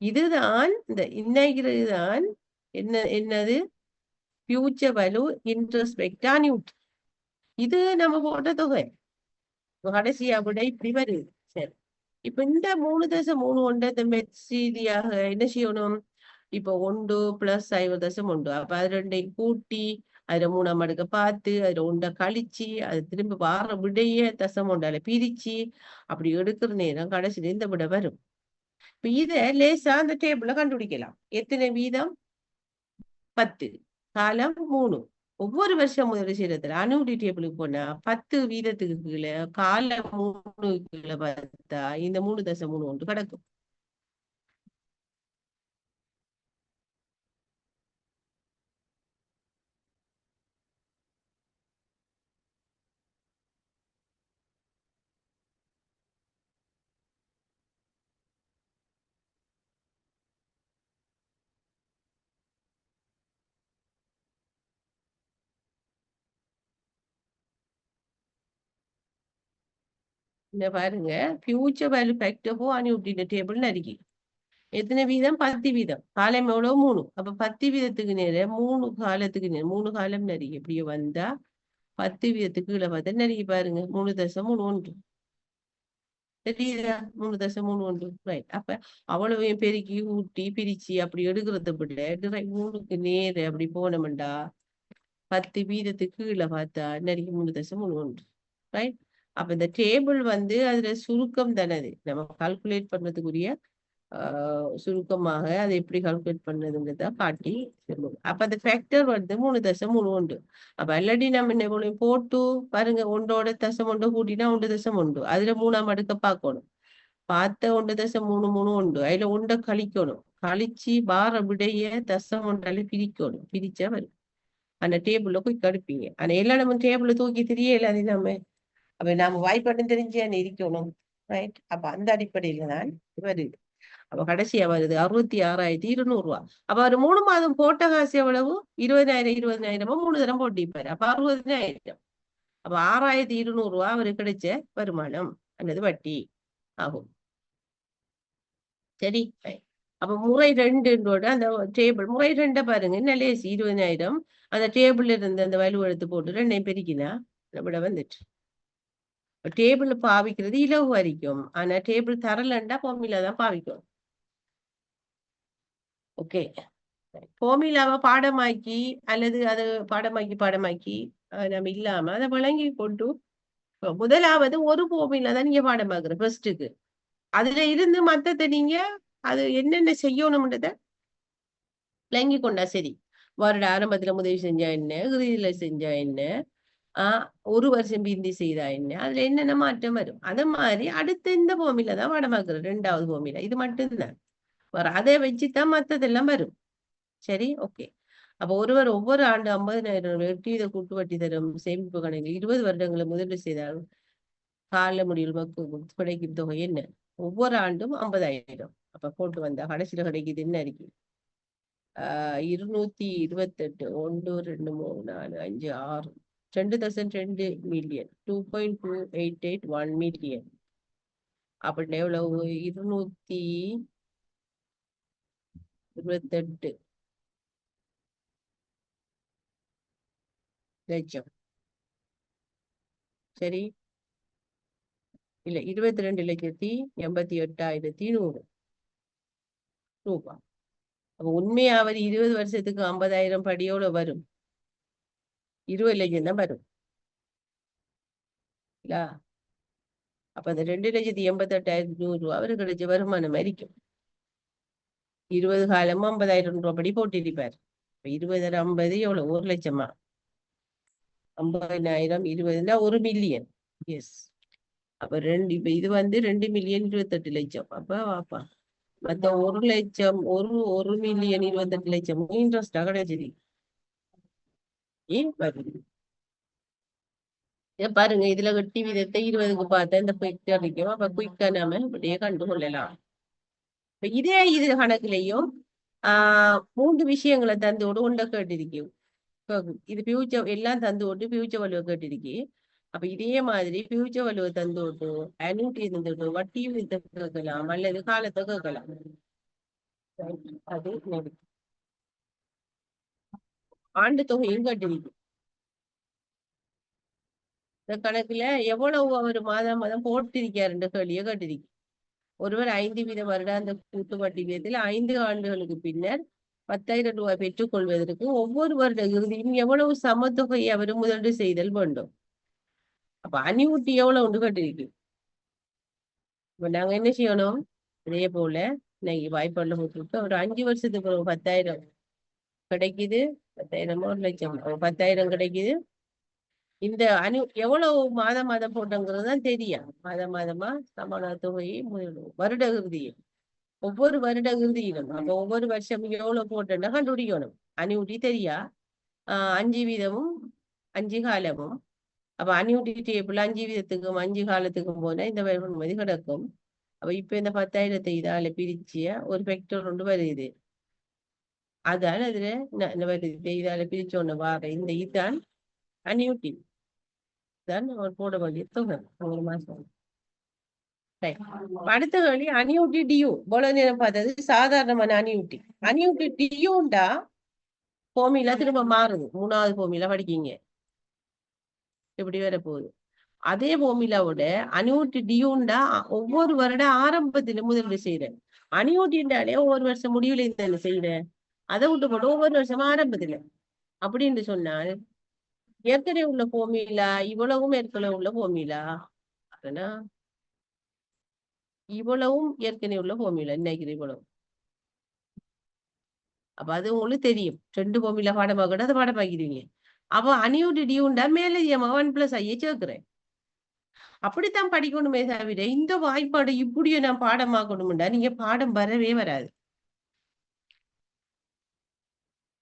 இதுதான் இந்த இன்னைக்கிறது தான் என்னது ஃபியூச்சர் வேல்யூ இன்ட்ரெஸ்ட் ஃபேக்டர் அனியூட்டி. இது நம்ம போட்ட தொகை கடைசியா விட இப்படி வருது. சரி, இப்ப இந்த 3.31 மெச்சீதியாக என்ன செய்யணும்? இப்ப 1 + 50.1 அப்ப அது ரெண்டையும் கூட்டி அதுல 3ஆம் அடுக்க பார்த்து அதுல 1 கழிச்சு அது திரும்ப வார விடைய தசம்1 பிரிச்சு அப்படி எடுக்கிற நேரம் கடைசியில இந்த விட வரும். இப்ப இத லேசா அந்த டேபிள்ல கண்டுபிடிக்கலாம். எத்தனை வீதம்? 10, காலம் 3. ஒவ்வொரு வருஷம் முதலீடு செய்யறதுல அனுமதி டேபிளுக்கு போனா 10 வீதத்துக்கு கீழே காலம் 3 கீழே பார்த்தா இந்த 3.31 கிடக்கும். இந்த பாருங்க, future value factor for annuity table நறுக்கி எத்தனை வீதம்? 10 வீதம். காலம் எவ்வளவு? 3. அப்ப 10 வீதத்துக்கு நேர 3 காலத்துக்கு நேரம் 3 காலம் நறுக்கி இப்படியே வந்தா 10 வீதத்துக்கு கீழே பார்த்தா நறுக்கி பாருங்க 3.31 தெரியுதா? 3.31 ரைட். அப்ப அவ்வளவையும் பெருக்கி ஊட்டி பிரிச்சு அப்படி எடுக்கிறத விட 3க்கு நேர அப்படி போனோம்டா 10 வீதத்துக்கு கீழே பார்த்தா நறுக்கி 3.31 ரைட். அப்ப இந்த டேபிள் வந்து அதுல சுருக்கம் தானே, நம்ம கால்குலேட் பண்றதுக்குரிய சுருக்கமாக அதை எப்படி கால்குலேட் பண்ணதுங்கிறத காட்டி சொல்லுவோம். அப்ப அந்த ஃபேக்டர் வந்து 3.3 அப்ப ஆல்ரெடி நம்ம என்ன பண்ணுவோம் போட்டு பாருங்க 1.1 கூட்டினா 1.1 அதுல 3ஆம் அடுக்க பார்க்கணும். பார்த்த 1.33 அதுல 1 கழிக்கணும். கழிச்சு வார விடைய தசம் ஒன்றால பிரிக்கணும். பிரிச்சா வரும். அந்த டேபிள்ல போய் கடுப்பீங்க. ஆனா எல்லாம் நம்ம டேபிள்ல தூக்கி தெரியல அது நம்ம அப்ப நாம வாய்ப்பாட்டும் தெரிஞ்சு இருக்கணும். ரைட். அப்ப அந்த அடிப்படையில தான் வருது. அப்ப கடைசியா வருது 66,200 அப்ப அவர் 3 மாதம் போட்ட காசு எவ்வளவு 20,000 3 தரம் போட்டிப்பாரு. அப்ப 60,000 அப்ப 6,200 அவருக்கு கிடைச்ச வருமானம் அல்லது வட்டி ஆகும். சரி. அப்ப முறை 2 அந்த டேபிள் முறை 2 பாருங்க என்ன லேசி 20,000 அந்த டேபிள்ல இருந்து அந்த வலு எடுத்து போட்டு 2 பெருக்கினா நம்மள வந்துட்டு டேபிள் பாவிக்கிறது இலவு வரைக்கும். ஆனா டேபிள் தரலண்டா ஃபார்முலா தான் பாவிக்கும். ஓகே. ஃபார்முலாவை பாடமாக்கி அல்லது அது பாடமாக்கி நம்ம இல்லாம அதை விளங்கி கொண்டு முதலாவது ஒரு ஃபார்முலா தான் நீங்க பாடமாக்குற ஃபர்ஸ்ட்டுக்கு. அதுல இருந்து மத்தத்தை நீங்க அது என்னென்ன செய்யணும்ன்றத விளங்கி கொண்டா சரி. வருட ஆரம்பத்துல முதலீடு செஞ்சா என்ன, இறுதியில செஞ்சா என்ன, ஒரு வருஷம் பிந்தி செய்தா என்ன, அதுல என்னென்ன மாற்றம் வரும். அத மாதிரி அடுத்த இந்த ஃபார்முலா தான் பாடமாக்குற 2வது ஃபார்முலா. இது மட்டும்தான் வரும். அதை வச்சுதான் மத்ததெல்லாம் வரும். சரி. ஓகே. அப்ப ஒருவர் ஒவ்வொரு ஆண்டு 50,000 வெட்டி வீத கூட்டு வட்டி தரும் சேமிப்பு கணக்கில் 20 வருடங்களை முதலீடு செய்தால் கால முடிவில் கிடைக்கும் தொகை என்ன? ஒவ்வொரு ஆண்டும் 50,000. அப்ப போட்டு வந்தா கடைசியில கிடைக்குது என்ன இருக்கு 228 1 2 3 4 5 6 2,2 மில்லியன் 2.2881 மில்லியன் அப்படி எவ்வளவு 228 லட்சம். சரி. இல்ல 22,88,100 ரூபாய். அப்ப உண்மையாவது 20 வருஷத்துக்கு 50,000 படியோட வரும் 20 லட்சம் தான் வரும். இல்ல அப்ப அந்த 2,88,100 அவருக்கு கிடைச்ச வருமானம் இருக்கும். 20 காலமும் 50,000 ரூபாய் படி போட்டிருப்பார். 20 50 எவ்வளவு 1 லட்சமா 50,000 20 1 மில்லியன். எஸ். அப்ப இப்ப இது வந்து 2,28,00,000. அப்ப வாப்பா மத்த 1 லட்சம் 1,28,00,000 இன்ட்ரெஸ்டா கிடைச்சிருக்கு. ஏன் வருது பாருங்க இதுல வெட்டி விதத்தை 20க்கு பார்த்தா இந்த பிக்சர் இருக்கும். அப்ப குயிக்கா நாம இப்படியே கண்டுகொள்ளலாம். இதே இது கணக்குலயும் 3 விஷயங்களை தந்தோடு ஒன்றை கேட்டிருக்கோம். இது ஃபியூச்சர் எல்லாம் தந்தோட்டு ஃபியூச்சர் வலுவை கேட்டிருக்கு. அப்ப இதே மாதிரி ஃபியூச்சர் வலுவை தந்தோட்டு அனுட்டி தந்தோட்டு வட்டியும் கேட்கலாம் அல்லது காலத்தை கேட்கலாம். அது ஆண்டு தொகையும் கேட்டிருக்கு. இந்த கணக்குல எவ்வளவு அவர் மாதம் போட்டிருக்காருன்ற கேள்வியை கேட்டிருக்கு. ஒருவர் 5 வீத வருடாந்த கூட்டு வட்டி விகிதத்தில் 5 ஆண்டுகளுக்கு பின்னர் 10,000 ரூபாய் பெற்றுக் கொள்வதற்கு ஒவ்வொரு வருட இறுதியும் எவ்வளவு சமத்தொகையை அவர் முதலீடு செய்தல் வேண்டும். அப்ப அணிவூட்டி எவ்வளவு உண்டு கேட்டிருக்கு. இப்ப நாங்க என்ன செய்யணும் இதே போல இன்னைக்கு வாய்ப்பாடுல போட்டுருக்கு ஒரு 5 வருஷத்துக்கு 10,000 கிடைக்குது. 10,000 1 லட்சம் 10,000 கிடைக்குது. இந்த எவ்வளவு மாதம் போட்டோங்கிறது தான் தெரியும். மாதமா சமான தொகையை வருட இறுதியில் ஒவ்வொரு வருட இறுதியிலும் அப்ப ஒவ்வொரு வருஷம் எவ்வளவு போட்டோன்னா கண்டுபிடிக்கணும். அணியூட்டி தெரியா 5 வீதமும் 5 காலமும். அப்ப அணியூட்டி டேபிள் 5 வீதத்துக்கும் 5 காலத்துக்கும் போனா இந்த வருமானம் கிடக்கும். அப்ப இப்ப இந்த 10,000 இதால பிரிச்சிய ஒரு ஃபேக்டர் ஒன்று வருது. அதால அதுல வருது இதால பிரிச்சோன்னு வார இந்த இதுதான் அணியூட்டி தான் போட வேண்டிய தொகை ஒரு மாசம். அடுத்த கேள்வி அணியூட்டி டியூ இவ்வளவு நேரம் பார்த்தது சாதாரணமான அணியூட்டி. அணியூட்டி டியூண்டா ஃபார்முலா திரும்ப மாறுது. 3வது ஃபார்முலா படிக்கீங்க எப்படி வர போகுது. அதே ஃபார்முலாவோட அணியூட்டி டியூண்டா ஒவ்வொரு வருட ஆரம்பத்துல முதலீடு செய்யறேன். அணியூட்டின்றாலே ஒவ்வொரு வருஷம் முடிவுல இருந்து செய்யறேன். அதை விட்டு போட்டு ஒவ்வொரு வருஷம் ஆரம்பத்துல அப்படின்னு சொன்னால் ஏற்கனவே உள்ள ஃபார்முலா இவ்வளவும் ஏற்கனவே உள்ள ஃபார்முலா இவ்வளவும் ஏற்கனவே உள்ள ஃபார்முலா இன்னைக்கு இவ்வளவு. அப்ப அது உங்களுக்கு தெரியும். 2 ஃபார்முலா பாடமாக்கணும், அதை பாடமாக்கிடுவீங்க. அப்ப அணியூட்டி டியூண்டா மேலே 1+i சேர்க்கிறேன். அப்படித்தான் படிக்கணுமே தவிர இந்த வாய்ப்பாடு இப்படியே நான் பாடமாக்கணும்டா நீங்க பாடம் வரவே வராது.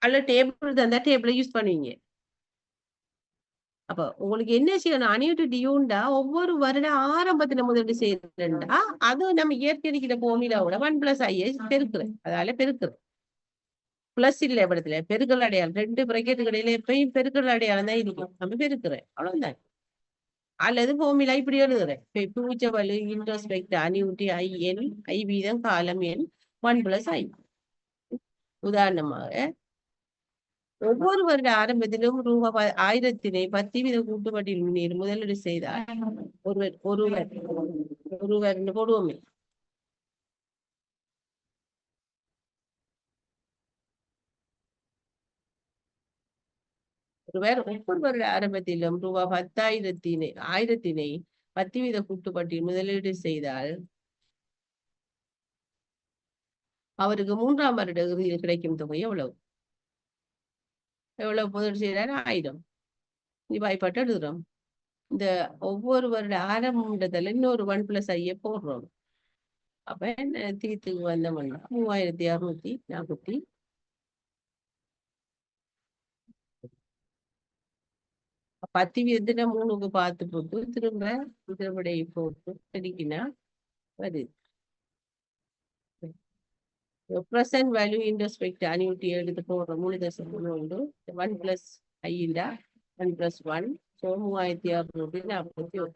அல்ல டேபிள் தந்தா டேபிளை யூஸ் பண்ணுவீங்க. அப்ப உங்களுக்கு என்ன செய்யணும்? அணியூட்டி டியூண்டா ஒவ்வொரு வருட ஆரம்பத்துல முதலீடு செய்யறா அது நம்ம ஏற்கனவே ஃபார்முலாவோட 1+i பெருக்குறேன். அதால பெருக்குறேன். பிளஸ் இல்ல இடத்துல பெருக்கல் அடையாளம் 2 பிரக்கெட்டுக்கு இடையில எப்பயும் பெருக்கல் அடையாளம் தான் இருக்கும். நம்ம பெருக்குறேன் அவ்வளவுதான். அல்லது ஃபார்முலா இப்படி எழுதுறேன். பூச்சவலு இன்ட்ரோஸ்பெக்ட் அணியூட்டி IN I வீதம் காலம் எண் 1+i. உதாரணமாக ஒவ்வொரு வருட ஆரம்பத்திலும் ரூபாய் 1000 10% கூட்டுப்பட்டியல் முன்னேறி முதலீடு செய்தால் ஒருவர் போடுவோமே ஒவ்வொரு வருட ஆரம்பத்திலும் ரூபாய் 10,000 10% கூட்டுப்பட்டியல் முதலீடு செய்தால் அவருக்கு 3ஆம் வருட இறுதியில் கிடைக்கும் தொகை எவ்வளவு? எவ்வளவு முதலீடு செய்தால் 1000. வாய்ப்பாட்டு எழுதுறோம். இந்த ஒவ்வொரு வருட ஆரம்பத்துல இன்னொரு 1+i போடுறோம். அப்ப தீர்த்துக்கு வந்தோம்னா 3640 10 3க்கு பார்த்து போட்டு திரும்ப இதனுடைய போட்டு பெருக்கினா வருது. present value in respect to annuity எடுத்து போடுற 3.1 1+i 1+1 so 3641.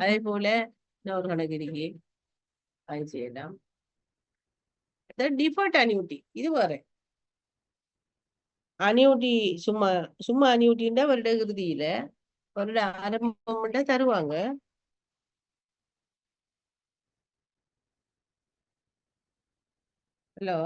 அதே போல நான் ஒரு கணக்கு இருக்கு அது செய்யலாம். டிஃபால்ட் அனியூட்டி இது வர அனியூட்டி சும்மா சும்மா அனியூட்டின்னா வருட இறுதியில வருட ஆரம்பம் தருவாங்க. Hello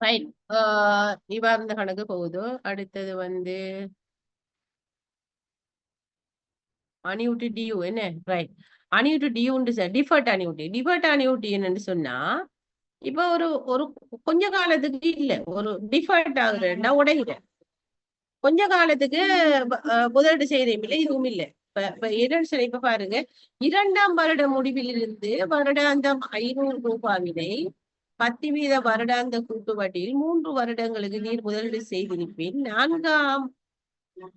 fine. இவா இந்த கணக்கு போகுது. அடுத்தது வந்து அனியூட்டி டியூ என்ன ரைட். அனியூட்டி டியூன்னு டிஃபர்ட் அனியூட்டி. டிஃபர்ட் அனியூட்டி என்னன்னு சொன்னா இப்ப ஒரு ஒரு கொஞ்ச காலத்துக்கு இல்ல ஒரு டிஃபர்ட் ஆகுறேன்னா உடையுது. கொஞ்ச காலத்துக்கு முதலீடு செய்யறீங்களா இதுவும் இல்லை. இப்ப பாருங்க 2ஆம் வருட முடிவிலிருந்து வருடாந்தம் 500 ரூபாவினை 10% வருடாந்த கூட்டு வட்டியில் 3 வருடங்களுக்கு நீர் முதலீடு செய்திருப்பேன். 4ஆம்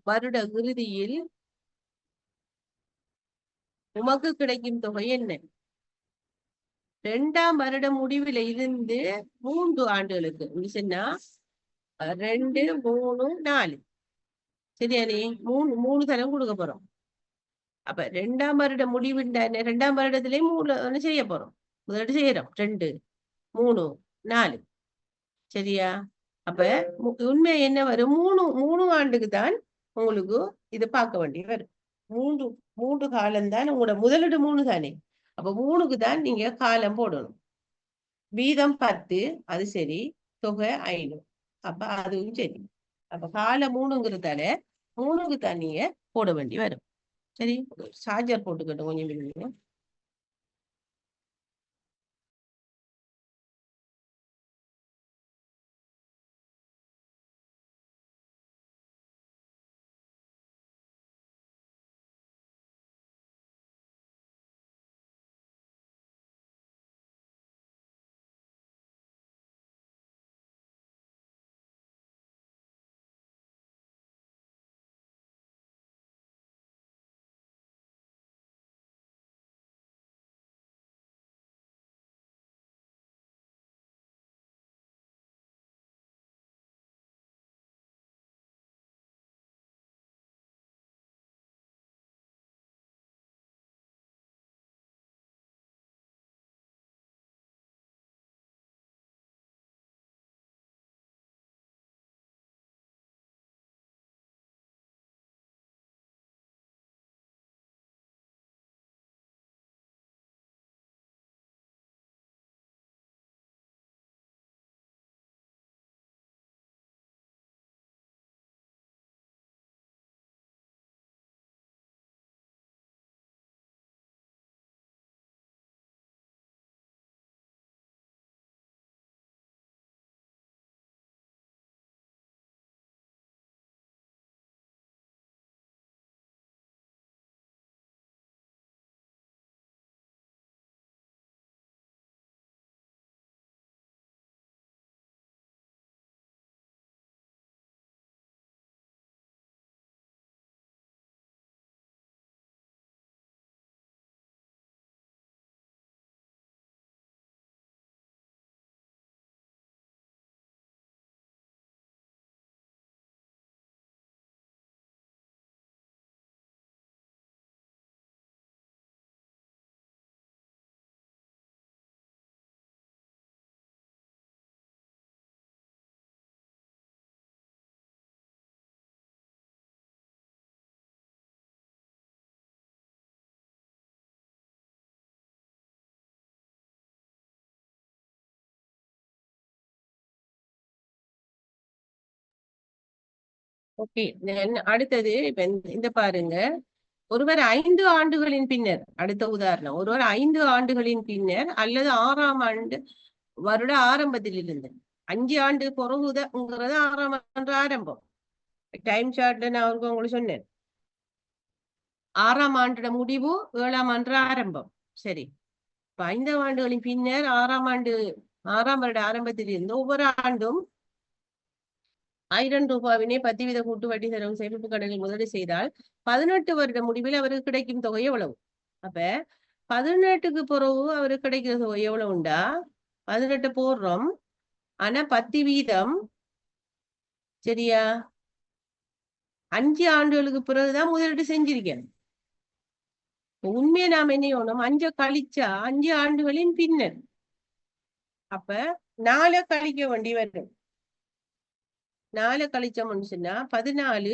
வருட இறுதியில் உமக்கு கிடைக்கும் தொகை என்ன? 2ஆம் வருட முடிவில் இருந்து 3 ஆண்டுகளுக்கு சொன்னா 2, 3, 4 சரியானே 3 தரம் கொடுக்க போறோம். அப்ப 2ஆம் வருட முடிவு 2ஆம் வருடத்திலே 3 செய்ய போறோம். முதலீடு செய்யறோம் 2, 3, 4 சரியா? அப்ப உண்மை என்ன வரும்? 3 ஆண்டுக்கு தான் உங்களுக்கு இது பார்க்க வேண்டி வரும். 3 காலம் உங்களோட முதலீடு 3 தானே. அப்ப 3க்கு தான் நீங்க காலம் போடணும். வீதம் 10 அது சரி, தொகை 500 அப்ப அதுவும் சரி. அப்ப காலம் 3ங்கிறதால 3க்கு தான் நீங்க போட வேண்டி வரும். சரி, சார்ஜர் போட்டுக்கட்டும் கொஞ்சம். ஓகே, அடுத்தது இப்ப இந்த பாருங்க. ஒருவர் 5 ஆண்டுகளின் பின்னர், அடுத்த உதாரணம், ஒருவர் 5 ஆண்டுகளின் பின்னர் அல்லது 6ஆம் ஆண்டு வருட ஆரம்பத்தில் இருந்து 5 ஆண்டு பிறகுங்கிறது 6ஆம் ஆண்டு ஆரம்பம். டைம் சார்ட்ல நான் உங்களுக்கு சொன்னேன். 6ஆம் ஆண்டோட முடிவு 7ஆம் ஆண்டு ஆரம்பம். சரி, இப்ப 5 ஆண்டுகளின் பின்னர் 6ஆம் வருட ஆரம்பத்தில் இருந்து ஒவ்வொரு ஆண்டும் 1000 ரூபாவினை 10% கூட்டு வட்டி தரும் சேமிப்பு கணக்கில் முதலீடு செய்தால் 18 வருட முடிவில் அவருக்கு கிடைக்கும் தொகை எவ்வளவு? அப்ப 18க்கு பிறகு அவருக்கு கிடைக்கிற தொகை எவ்வளவு உண்டா? 18 போடுறோம். ஆனா 10% சரியா? 5 ஆண்டுகளுக்கு பிறகுதான் முதலீடு செஞ்சிருக்கேன். உண்மையை நாம் என்ன செய்யணும்? 5 கழிச்சா 5 ஆண்டுகளின் பின்னர். அப்ப 4 கழிக்க வேண்டி வரும். 4 கழிச்சோம்னு சொன்னா 14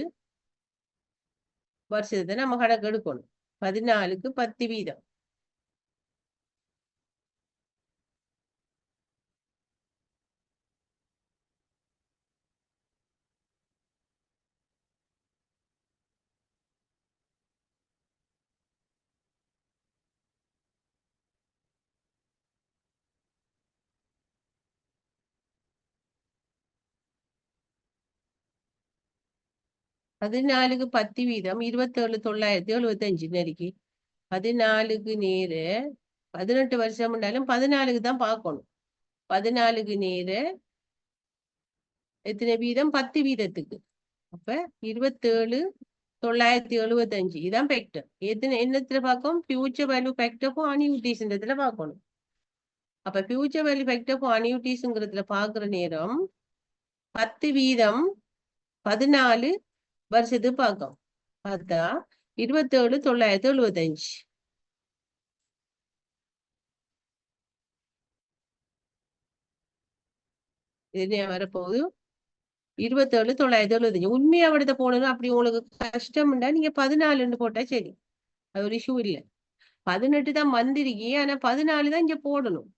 வருஷத்தை நம்ம கணக்கு எடுக்கணும். 14க்கு 10%. 14க்கு 10 வீதம் 27,975 நெருக்கி 14க்கு நேரு 18 வருஷம் இருந்தாலும் 14க்கு தான் பார்க்கணும். 14க்கு நேரு எத்தனை வீதம்? 10 வீதத்துக்கு. அப்ப 27,975 இதான் ஃபேக்டர். என்னத்துல பார்க்கும்? ஃபியூச்சர் வேல்யூ ஃபேக்டர் ஃபார் அனியூட்டிஸ்ன்றதுல பார்க்கணும். அப்ப ஃபியூச்சர் வேல்யூ ஃபேக்டர் ஃபார் அனியூட்டிஸ்ங்கிறதுல பார்க்குற நேரம் 10 வீதம் 14 வருஷத்துக்கு பார்க்கும். பார்த்தா 27,975. இது வரப்போகுது 27,975. உண்மையா விடத்த போனது அப்படி உங்களுக்கு கஷ்டம்னா நீங்க 14 போட்டா சரி, அது ஒரு இஷ்யூ இல்லை. 18 தான் வந்திருக்கீ, ஆனா 14 தான் இங்க போடணும்.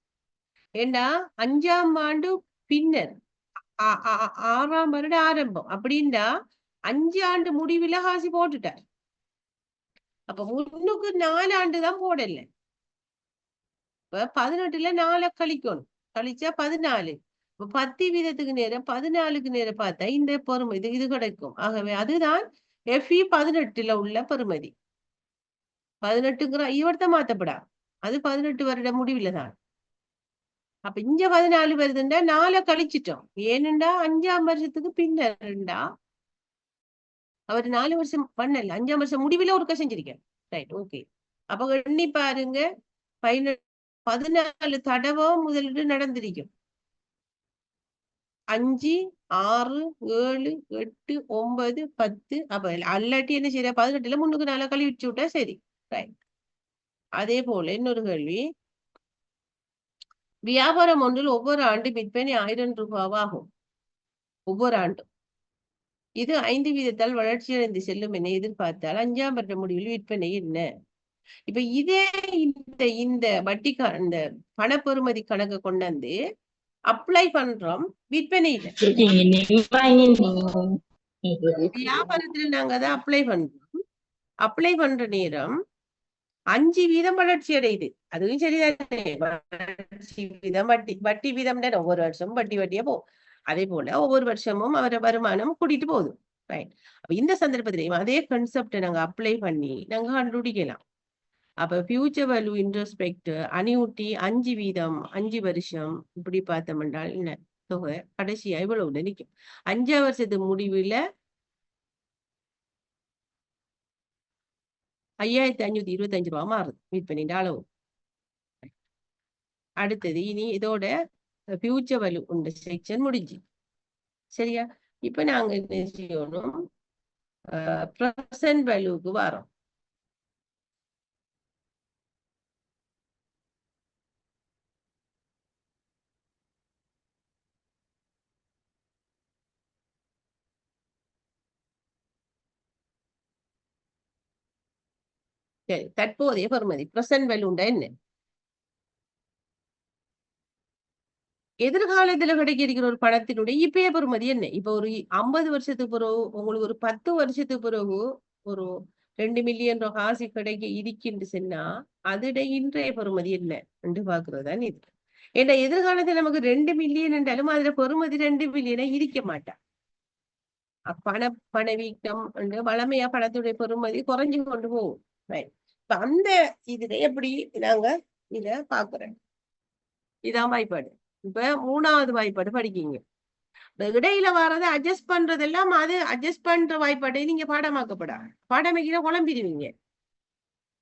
ஏண்டா 5ஆம் ஆண்டு பின்னர் 6ஆம் வருட ஆரம்பம் அப்படின்னா 5 ஆண்டு முடிவுல காசி போட்டுட்டார். அப்ப முன்னுக்கு 4 ஆண்டு தான் போடல. இப்ப 18ல 4 கழிக்கணும். கழிச்சா 14. இப்ப 10 வீதத்துக்கு நேரம் 14க்கு நேரம் பார்த்தா இந்த பெறுமதி இது கிடைக்கும். ஆகவே அதுதான் FE 18ல உள்ள பெறுமதி. 18ங்கிற இவர்த்த மாத்தப்படா, அது 18 வருட முடிவுல தான். அப்ப இங்க 14 வருதுண்டா 4 கழிச்சிட்டோம். ஏனெண்டா 5ஆம் வருஷத்துக்கு பின்னர்ண்டா அவர் 4 வருஷம் பண்ணல, 5ஆம் வருஷம் முடிவுல ஒருக்க செஞ்சிருக்கேன். Right, okay. அப்ப எண்ணி பாருங்க, 14 தடவை முதலீடு நடந்திருக்கும். 5, 6, 7, 8, 9, 10. அப்ப அல்லாட்டி என்ன செய்ய 18ல முன்னுக்கு 4 கழிச்சு விட்டா சரி. ரைட். அதே போல இன்னொரு கேள்வி, வியாபாரம் ஒன்றில் ஒவ்வொரு ஆண்டு விற்பனை 1000 ரூபாவாகும். ஒவ்வொரு ஆண்டும் இது 5 வீதத்தால் வளர்ச்சியடைந்து செல்லும் என எதிர்பார்த்தால் 5ஆம் வருட முடிவில் விற்பனை என்ன? இப்ப இதே இந்த வட்டிக்கான இந்த பணப்பெறுமதி கணக்கை கொண்டாந்து அப்ளை பண்றோம், விற்பனை இல்லை. வியாபாரத்துல நாங்க அதை அப்ளை பண்றோம். அப்ளை பண்ற நேரம் 5 வீதம் வளர்ச்சி அடையுது. அதுவும் சரிதானே? வளர்ச்சி வீதம் வட்டி வீதம் ஒவ்வொரு வருஷமும் வட்டியா போகும். அதே போல ஒவ்வொரு வருஷமும் அவர வருமானம் கூட்டிட்டு போகுது. ரைட். அப்ப இந்த சந்தர்ப்பத்திலையும் அதே கான்செப்டை நாங்க அப்ளை பண்ணி நாங்க கண்டுபிடிக்கலாம். அப்ப ஃபியூச்சர் வேல்யூ இன்ட்ரெஸ்ட் அனியூட்டி 5 வீதம் 5 வருஷம் இப்படி பார்த்தோம்னா என்ன தொகை கடைசியா இவ்வளவு நினைக்கும். 5ஆம் வருஷத்துக்கு முடிவுல 5,525 ரூபாய் மாறுது விற்பனை அளவு. அடுத்தது இனி இதோட ஃபியூச்சர் வேல்யூ உண்ட செக்ஷன் முடிஞ்சு. சரியா? இப்ப நாங்க என்ன செய்யணும்? ப்ரெசன்ட் வேல்யூக்கு வரோம். சரி, தற்போதைய பெறுமதி ப்ரெசன்ட் வேல்யூண்டா என்ன? எதிர்காலத்துல கிடைக்கிற ஒரு பணத்தினுடைய இப்பய பெறுமதி என்ன? இப்ப ஒரு 50 வருஷத்துக்கு பிறகு உங்களுக்கு ஒரு 10 வருஷத்துக்கு பிறகு ஒரு 2 மில்லியன் காசு கிடைக்க இருக்கின்று சொன்னா அதோட இன்றைய பெறுமதி என்ன என்று பாக்குறதுதான் இது. ஏன்னா எதிர்காலத்துல நமக்கு 2 மில்லியன் என்றாலும் அதுல பெறுமதி 2 மில்லியனை இருக்க மாட்டா. பணவீக்கம் என்று வளமையா பணத்துடைய பெறுமதி குறைஞ்சு கொண்டு போகும். இப்ப அந்த இதுல எப்படி நாங்க இத பாக்குறேன். இதான் வாய்ப்பாடு. இப்ப 3வது வாய்ப்பாடு படிக்கீங்க. இடையில வர்றதை அட்ஜஸ்ட் பண்றதெல்லாம் அது அட்ஜஸ்ட் பண்ற வாய்ப்பாட்டை நீங்க பாடமாக்கப்படா. பாடமைக்கிற குழம்பிடுவீங்க.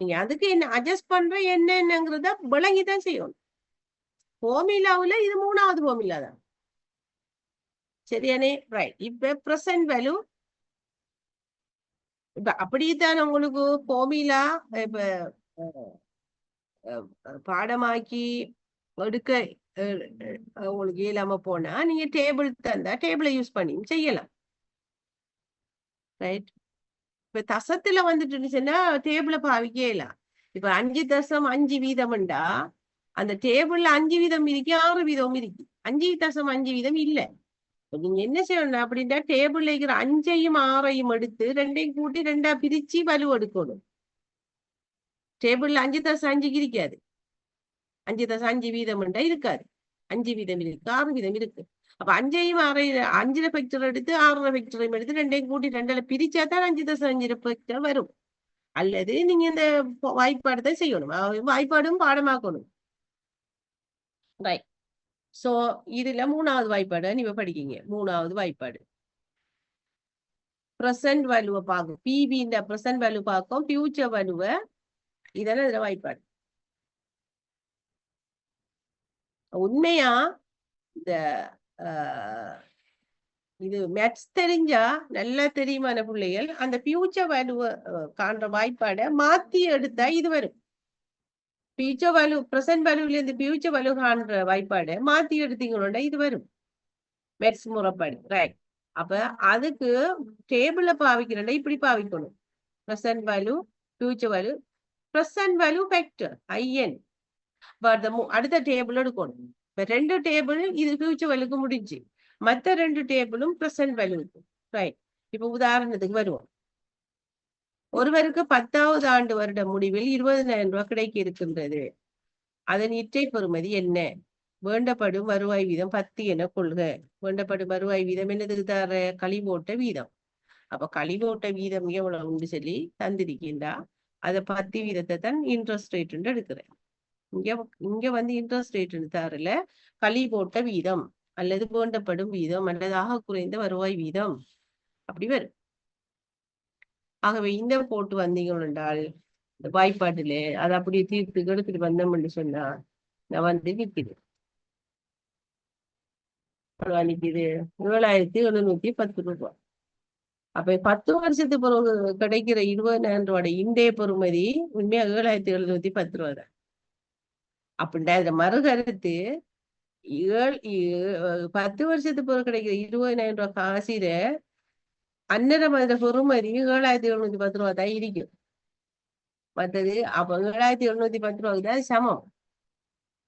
நீங்க அதுக்கு என்ன அட்ஜஸ்ட் பண்ற என்னங்கிறத விளங்கிதான் செய்யணும். ஃபார்முலாவுல இது 3வது ஃபார்முலா தான். சரியானே? ரைட். இப்ப ப்ரெசன்ட் வேல்யூ இப்ப அப்படித்தான் உங்களுக்கு ஃபார்முலா இப்ப பாடமாக்கி எடுக்க உங்களுக்கு இயலாம போனா நீங்க டேபிள் தந்தா டேபிளை யூஸ் பண்ணி செய்யலாம். ரைட். இப்ப தசத்துல வந்துட்டுச்சுன்னா டேபிளை பாவிக்கலாம். இப்ப 5.5 வீதம்ண்டா அந்த டேபிள்ல 5 வீதம் இருக்கு, 6 வீதம் இருக்கு. 5.5 வீதம் இல்ல. நீங்க என்ன செய்யணும் அப்படின்னா டேபிள்ல இருக்கிற 5ஐயும் 6ஐயும் எடுத்து 2ஐயும் கூட்டி 2ஆ பிரிச்சு வலு எடுக்கணும். டேபிள்ல 5.5 இருக்காது. 5.5 வீதம் இருக்காது. 5 வீதம் இருக்கு, 6 வீதம் இருக்கு. அப்ப 5 ஃபேக்டர் எடுத்து 6 ஃபேக்டரையும் எடுத்து ரெண்டையும் கூட்டி 2 பிரிச்சா தான் 5.5 ஃபேக்டர் வரும். அல்லது நீங்க இந்த வாய்ப்பாடு தான் செய்யணும். வாய்ப்பாடும் பாடமாக்கணும். ரைட். சோ இதுல 3வது வாய்ப்பாடு நீங்க படிக்கீங்க. 3வது வாய்ப்பாடு பிரசன்ட் வேல்யூவை பார்க்கும். பிபி இந்த பிரசன்ட் வேல்யூ பார்க்கும், ஃபியூச்சர் வேல்யூவை. இதெல்லாம் இதுல வாய்ப்பாடு. உண்மையா இந்த இது மேத்ஸ் தெரிஞ்சா நல்லா தெரியுமான பிள்ளைகள் அந்த ஃபியூச்சர் வேல்யூவை காண்ற வாய்ப்பாடை மாத்தி எடுத்தா இது வரும். ஃபியூச்சர் வேல்யூ பிரசன்ட் வேல்யூல இருந்து ஃபியூச்சர் வேல்யூ காண்ற வாய்ப்பாடை மாத்தி எடுத்தீங்களோட இது வரும் மேத்ஸ் முறைப்படி. ரைட். அப்ப அதுக்கு டேபிள்ல பாவிக்கிறேன், இப்படி பாவிக்கணும். Present value, future value, present value factor IN. அடுத்த டேபிள் எடுக்கணும். இப்ப 2 டேபிள் இது ஃபியூச்சர் வேல்யூக்கு முடிஞ்சு, மற்ற 2 டேபிளும் பிரசன்ட் வேல்யூக்கு. ரைட். இப்ப உதாரணத்துக்கு வருவோம். ஒருவருக்கு 10வது ஆண்டு வருட முடிவில் 20,000 ரூபாய் கிடைக்க இருக்கின்றது. அதன் இற்றை பெறுமதி என்ன? வேண்டப்படும் வருவாய் வீதம் 10 என கொள்க. வேண்டப்படும் வருவாய் வீதம் என்னதுக்கு தர? கழிவோட்ட வீதம். அப்ப கழிவோட்ட வீதம் எவ்வளவுன்னு சொல்லி தந்திருக்கின்றா, அதை 10 வீதத்தை தான் இன்ட்ரெஸ்ட் ரேட் எடுக்கிறேன். இங்க வந்து இன்ட்ரெஸ்ட் ரேட் தரல, கழிவோட்ட வீதம் அல்லது வேண்டப்படும் வீதம் அல்லது ஆக குறைந்த வருவாய் வீதம் அப்படி வரும். ஆகவே இந்த போட்டு வந்தீங்க என்றால் இந்த வாய்ப்பாட்டுல அதை அப்படியே தீர்த்து எடுத்துட்டு வந்தோம்னு சொன்னா நான் வந்து நிற்குது. நிற்குது 7,710 ரூபாய். அப்ப 10 வருஷத்துக்கு பிறகு கிடைக்கிற 20,000 ரூபாய் இன்றைய பெறுமதி உண்மையா 7,710 ரூபாய் தான். அப்படின்டா இதுல மறுகருத்து 10 வருஷத்துக்கு பிறகு கிடைக்கிற 20,000 ரூபாய் காசில அந்நேரம் அந்த பெறுமதி 7,710 ரூபாய் தான் இருக்கும். மற்றது அப்ப 7,710 ரூபாய்க்கு தான் சமம்.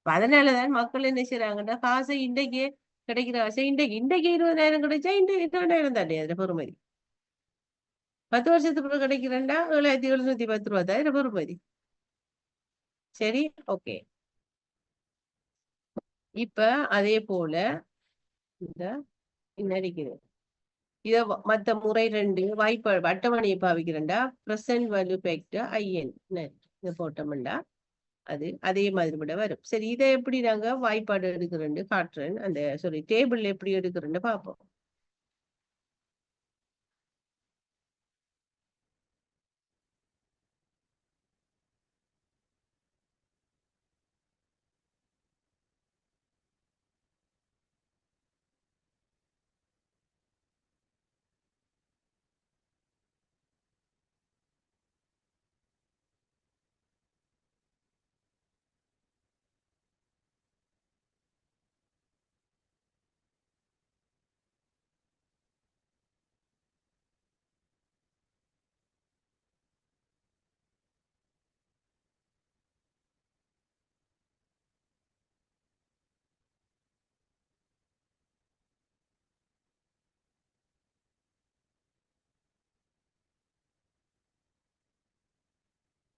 அதனாலதான் மக்கள் என்ன செய்யறாங்கன்னா, காசை இன்றைக்கு கிடைக்கிற காசை இன்றைக்கு 20,000 கிடைச்சா இன்றைக்கு 20,000 தானே அதுல பெறுமதி. 10 வருஷத்துக்கு பிறகு கிடைக்கிறேன்டா 7,710 ரூபாய் தான் இதுல பெறுமதி. சரி, ஓகே. இப்ப அதே போல இந்த இருக்குது இத மத்த முறை 2 வாய்ப்பு அட்டவணையை பாவிக்கிறேன்டா. பிரசன்ட் வேல்யூ ஃபேக்டர் IN இதை போட்டோம்டா அது அதே மாதிரி விட வரும். சரி, இதை எப்படி நாங்க வாய்ப்பாடு எடுக்கிறேன்னு காட்டுறேன். அந்த டேபிள் எப்படி எடுக்கிறேன்னு பார்ப்போம்.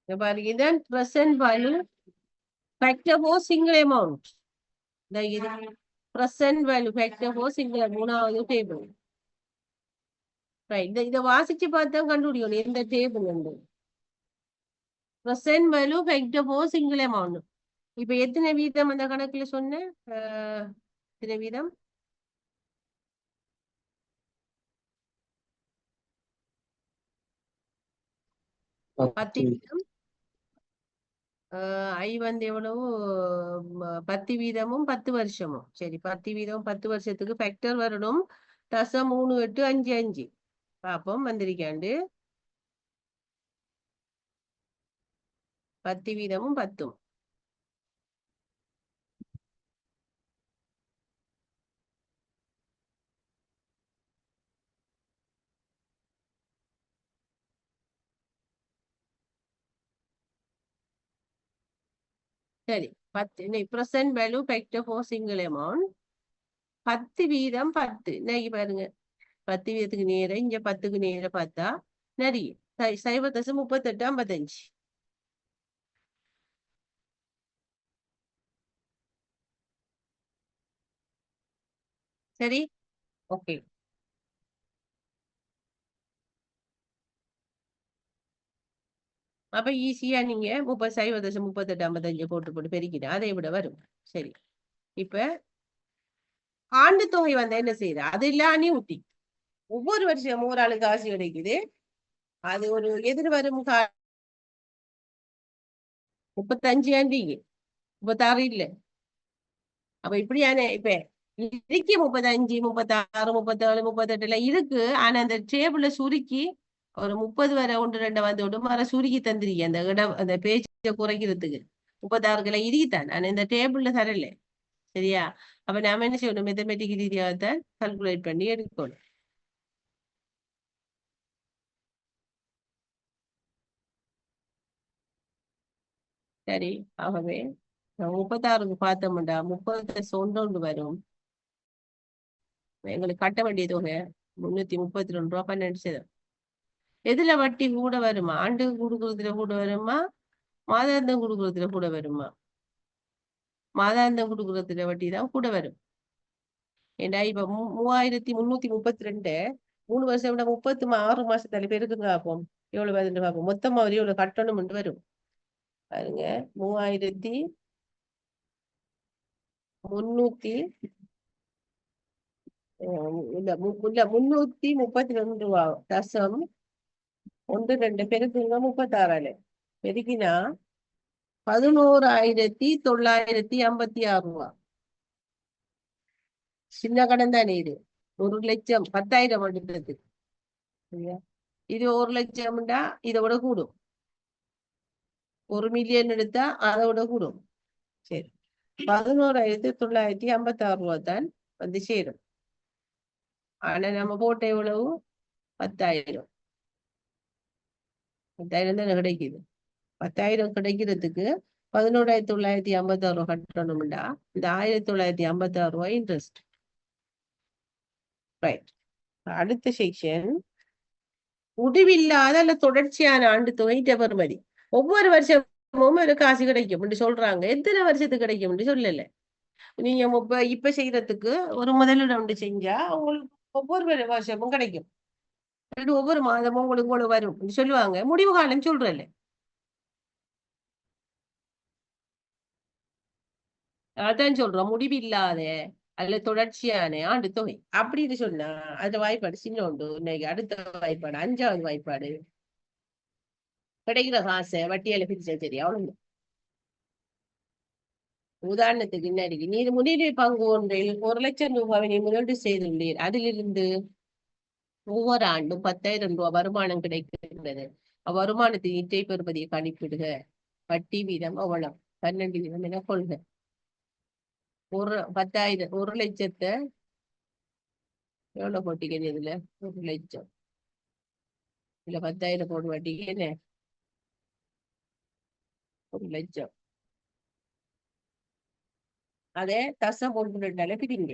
பாருங்க, இதான் present value factor for single amount. Present value factor for single 3வது டேபிள். ரைட். இதை வாசிச்சு பார்த்தா கண்டுபிடிக்கணும் எந்த டேபிள் உண்டு. Present value factor for single amount. இப்ப எத்தனை வீதம் அந்த கணக்குல சொன்னேன்? எத்தனை வீதம்? 10 வீதம். ஐ வந்து எவ்வளவு? 10 வீதமும் 10 வருஷமும். சரி, 10 வீதம் 10 வருஷத்துக்கு ஃபேக்டர் வரணும் 0.3855. பாப்போம் வந்திருக்காண்டு. 10 வீதமும் 10. சரி, 10 present value factor for single amount 10 வீதம் 10. இன்னைக்கு பாருங்க, 10 வீதத்துக்கு நேரம் இங்க 10க்கு நேரம் பார்த்தா நிறைய 0.3855. சரி, ஓகே. அப்ப ஈஸியா நீங்க 30, 0.38, 55 போட்டு போட்டு பெருக்கிட்டு அதை விட வரும். சரி, இப்ப ஆண்டு தொகை வந்தா என்ன செய்யுது? அது இல்லானே ஊட்டி ஒவ்வொரு வருஷமும் ஒரு ஆளுக்கு காசு கிடைக்குது. அது ஒரு எதிர்வரும் 35 ஆண்டிக்கு 36 இல்ல. அப்ப இப்படியானே இப்ப இருக்கு 35, 36, 37, 38 இருக்கு. ஆனா அந்த டேபிள சுருக்கி ஒரு 30 வரை 1, 2 வந்து விடும். மற சுருக்கி தந்துருக்கீங்க அந்த இடம் அந்த பேச்சை குறைக்கிறதுக்கு 36 இருக்குதான். ஆனா இந்த டேபிள்ல தரல. சரியா? அப்ப நாம என்ன செய்யணும்? மேத்தமெட்டிக் ரீதியாக தான் கால்குலேட் பண்ணி எடுக்கணும். சரி, ஆகவே 36க்கு பார்த்தோம்டா 30 ஒன்று வரும். எங்களுக்கு கட்ட வேண்டிய தொகை 332 ரூபா 12 சதம். எதுல வட்டி கூட வருமா? ஆண்டு கொடுக்கறதுல கூட வருமா? மாதாந்தம் கொடுக்கறதுல கூட வருமா? மாதாந்தம் கொடுக்கறதுல வட்டி தான் கூட வரும். ஏண்டா இப்ப 3332 3 வருஷம் விட 36 மாசத்துல பேருக்கு பார்ப்போம். எவ்வளவு வருதுன்னு பார்ப்போம். மொத்தமா ஒரு எவ்வளவு கட்டணும்னு வரும் பாருங்க. 3300 இல்ல 332 தசம் 1, 2 பெருக்குங்க 36 பெருக்கினா 11,956 ரூபா. சின்ன கடன் தானே இது. 1,00,000 10,000 எடுத்தது. சரியா? இது 1,00,000 இதை விட கூடும். 1 மில்லியன் எடுத்தா அதை விட கூடும். சரி, 11,956 ரூபா தான் வந்து சேரும். ஆனா நம்ம போட்ட எவ்வளவு? 10,000. 10,000 தானே கிடைக்குது. 10,000 கிடைக்கிறதுக்கு 11,956 ரூபா கட்டணும்டா இந்த 1,956 ரூபாய் இன்ட்ரெஸ்ட். ரைட். அடுத்த செக்ஷன் முடிவில்லாத அல்ல தொடர்ச்சியான ஆண்டு தொகை பெறுமதி. ஒவ்வொரு வருஷமும் ஒரு காசு கிடைக்கும் சொல்றாங்க. எத்தனை வருஷத்துக்கு கிடைக்கும் சொல்லல. நீங்க இப்ப செய்யறதுக்கு ஒரு முதலீடு செஞ்சா உங்களுக்கு ஒவ்வொரு வருஷமும் கிடைக்கும். ஒவ்வொரு மாதமும் உங்களுக்கு வரும் சொல்லுவாங்க. முடிவு காலம் சொல்றல. அதான் சொல்றோம். முடிவில்லாத அல்ல தொடர்ச்சியான ஆண்டு தொகை அப்படின்னு சொன்னா அந்த வாய்ப்பாடு சின்னோண்டு. இன்னைக்கு அடுத்த வாய்ப்பாடு 5வது வாய்ப்பாடு கிடைக்கிற காசை வட்டியால பிரிச்சா சரி அவ்வளவு. உதாரணத்துக்கு இன்னைக்கு நீர் முன்னிலை பங்கு ஒன்றில் 1,00,000 ரூபாய் நீ முதலீடு செய்துள்ளீர். அதிலிருந்து ஒவ்வொரு ஆண்டும் 10,000 ரூபாய் வருமானம் கிடைக்கின்றது. அவ்வருமானத்தின் இட்டை பெறுவதை கணிப்பிடுக. வட்டி வீதம் அவ்வளவு 12 வீதம் என கொள்க. 10,000 1,00,000 எவ்வளவு போட்டிக்கிறது? இதுல 1,00,000 இல்ல 10,000 போட வட்டிக்கு என்ன 1,00,000. அதே தசம் 1, 2 பிரிங்க.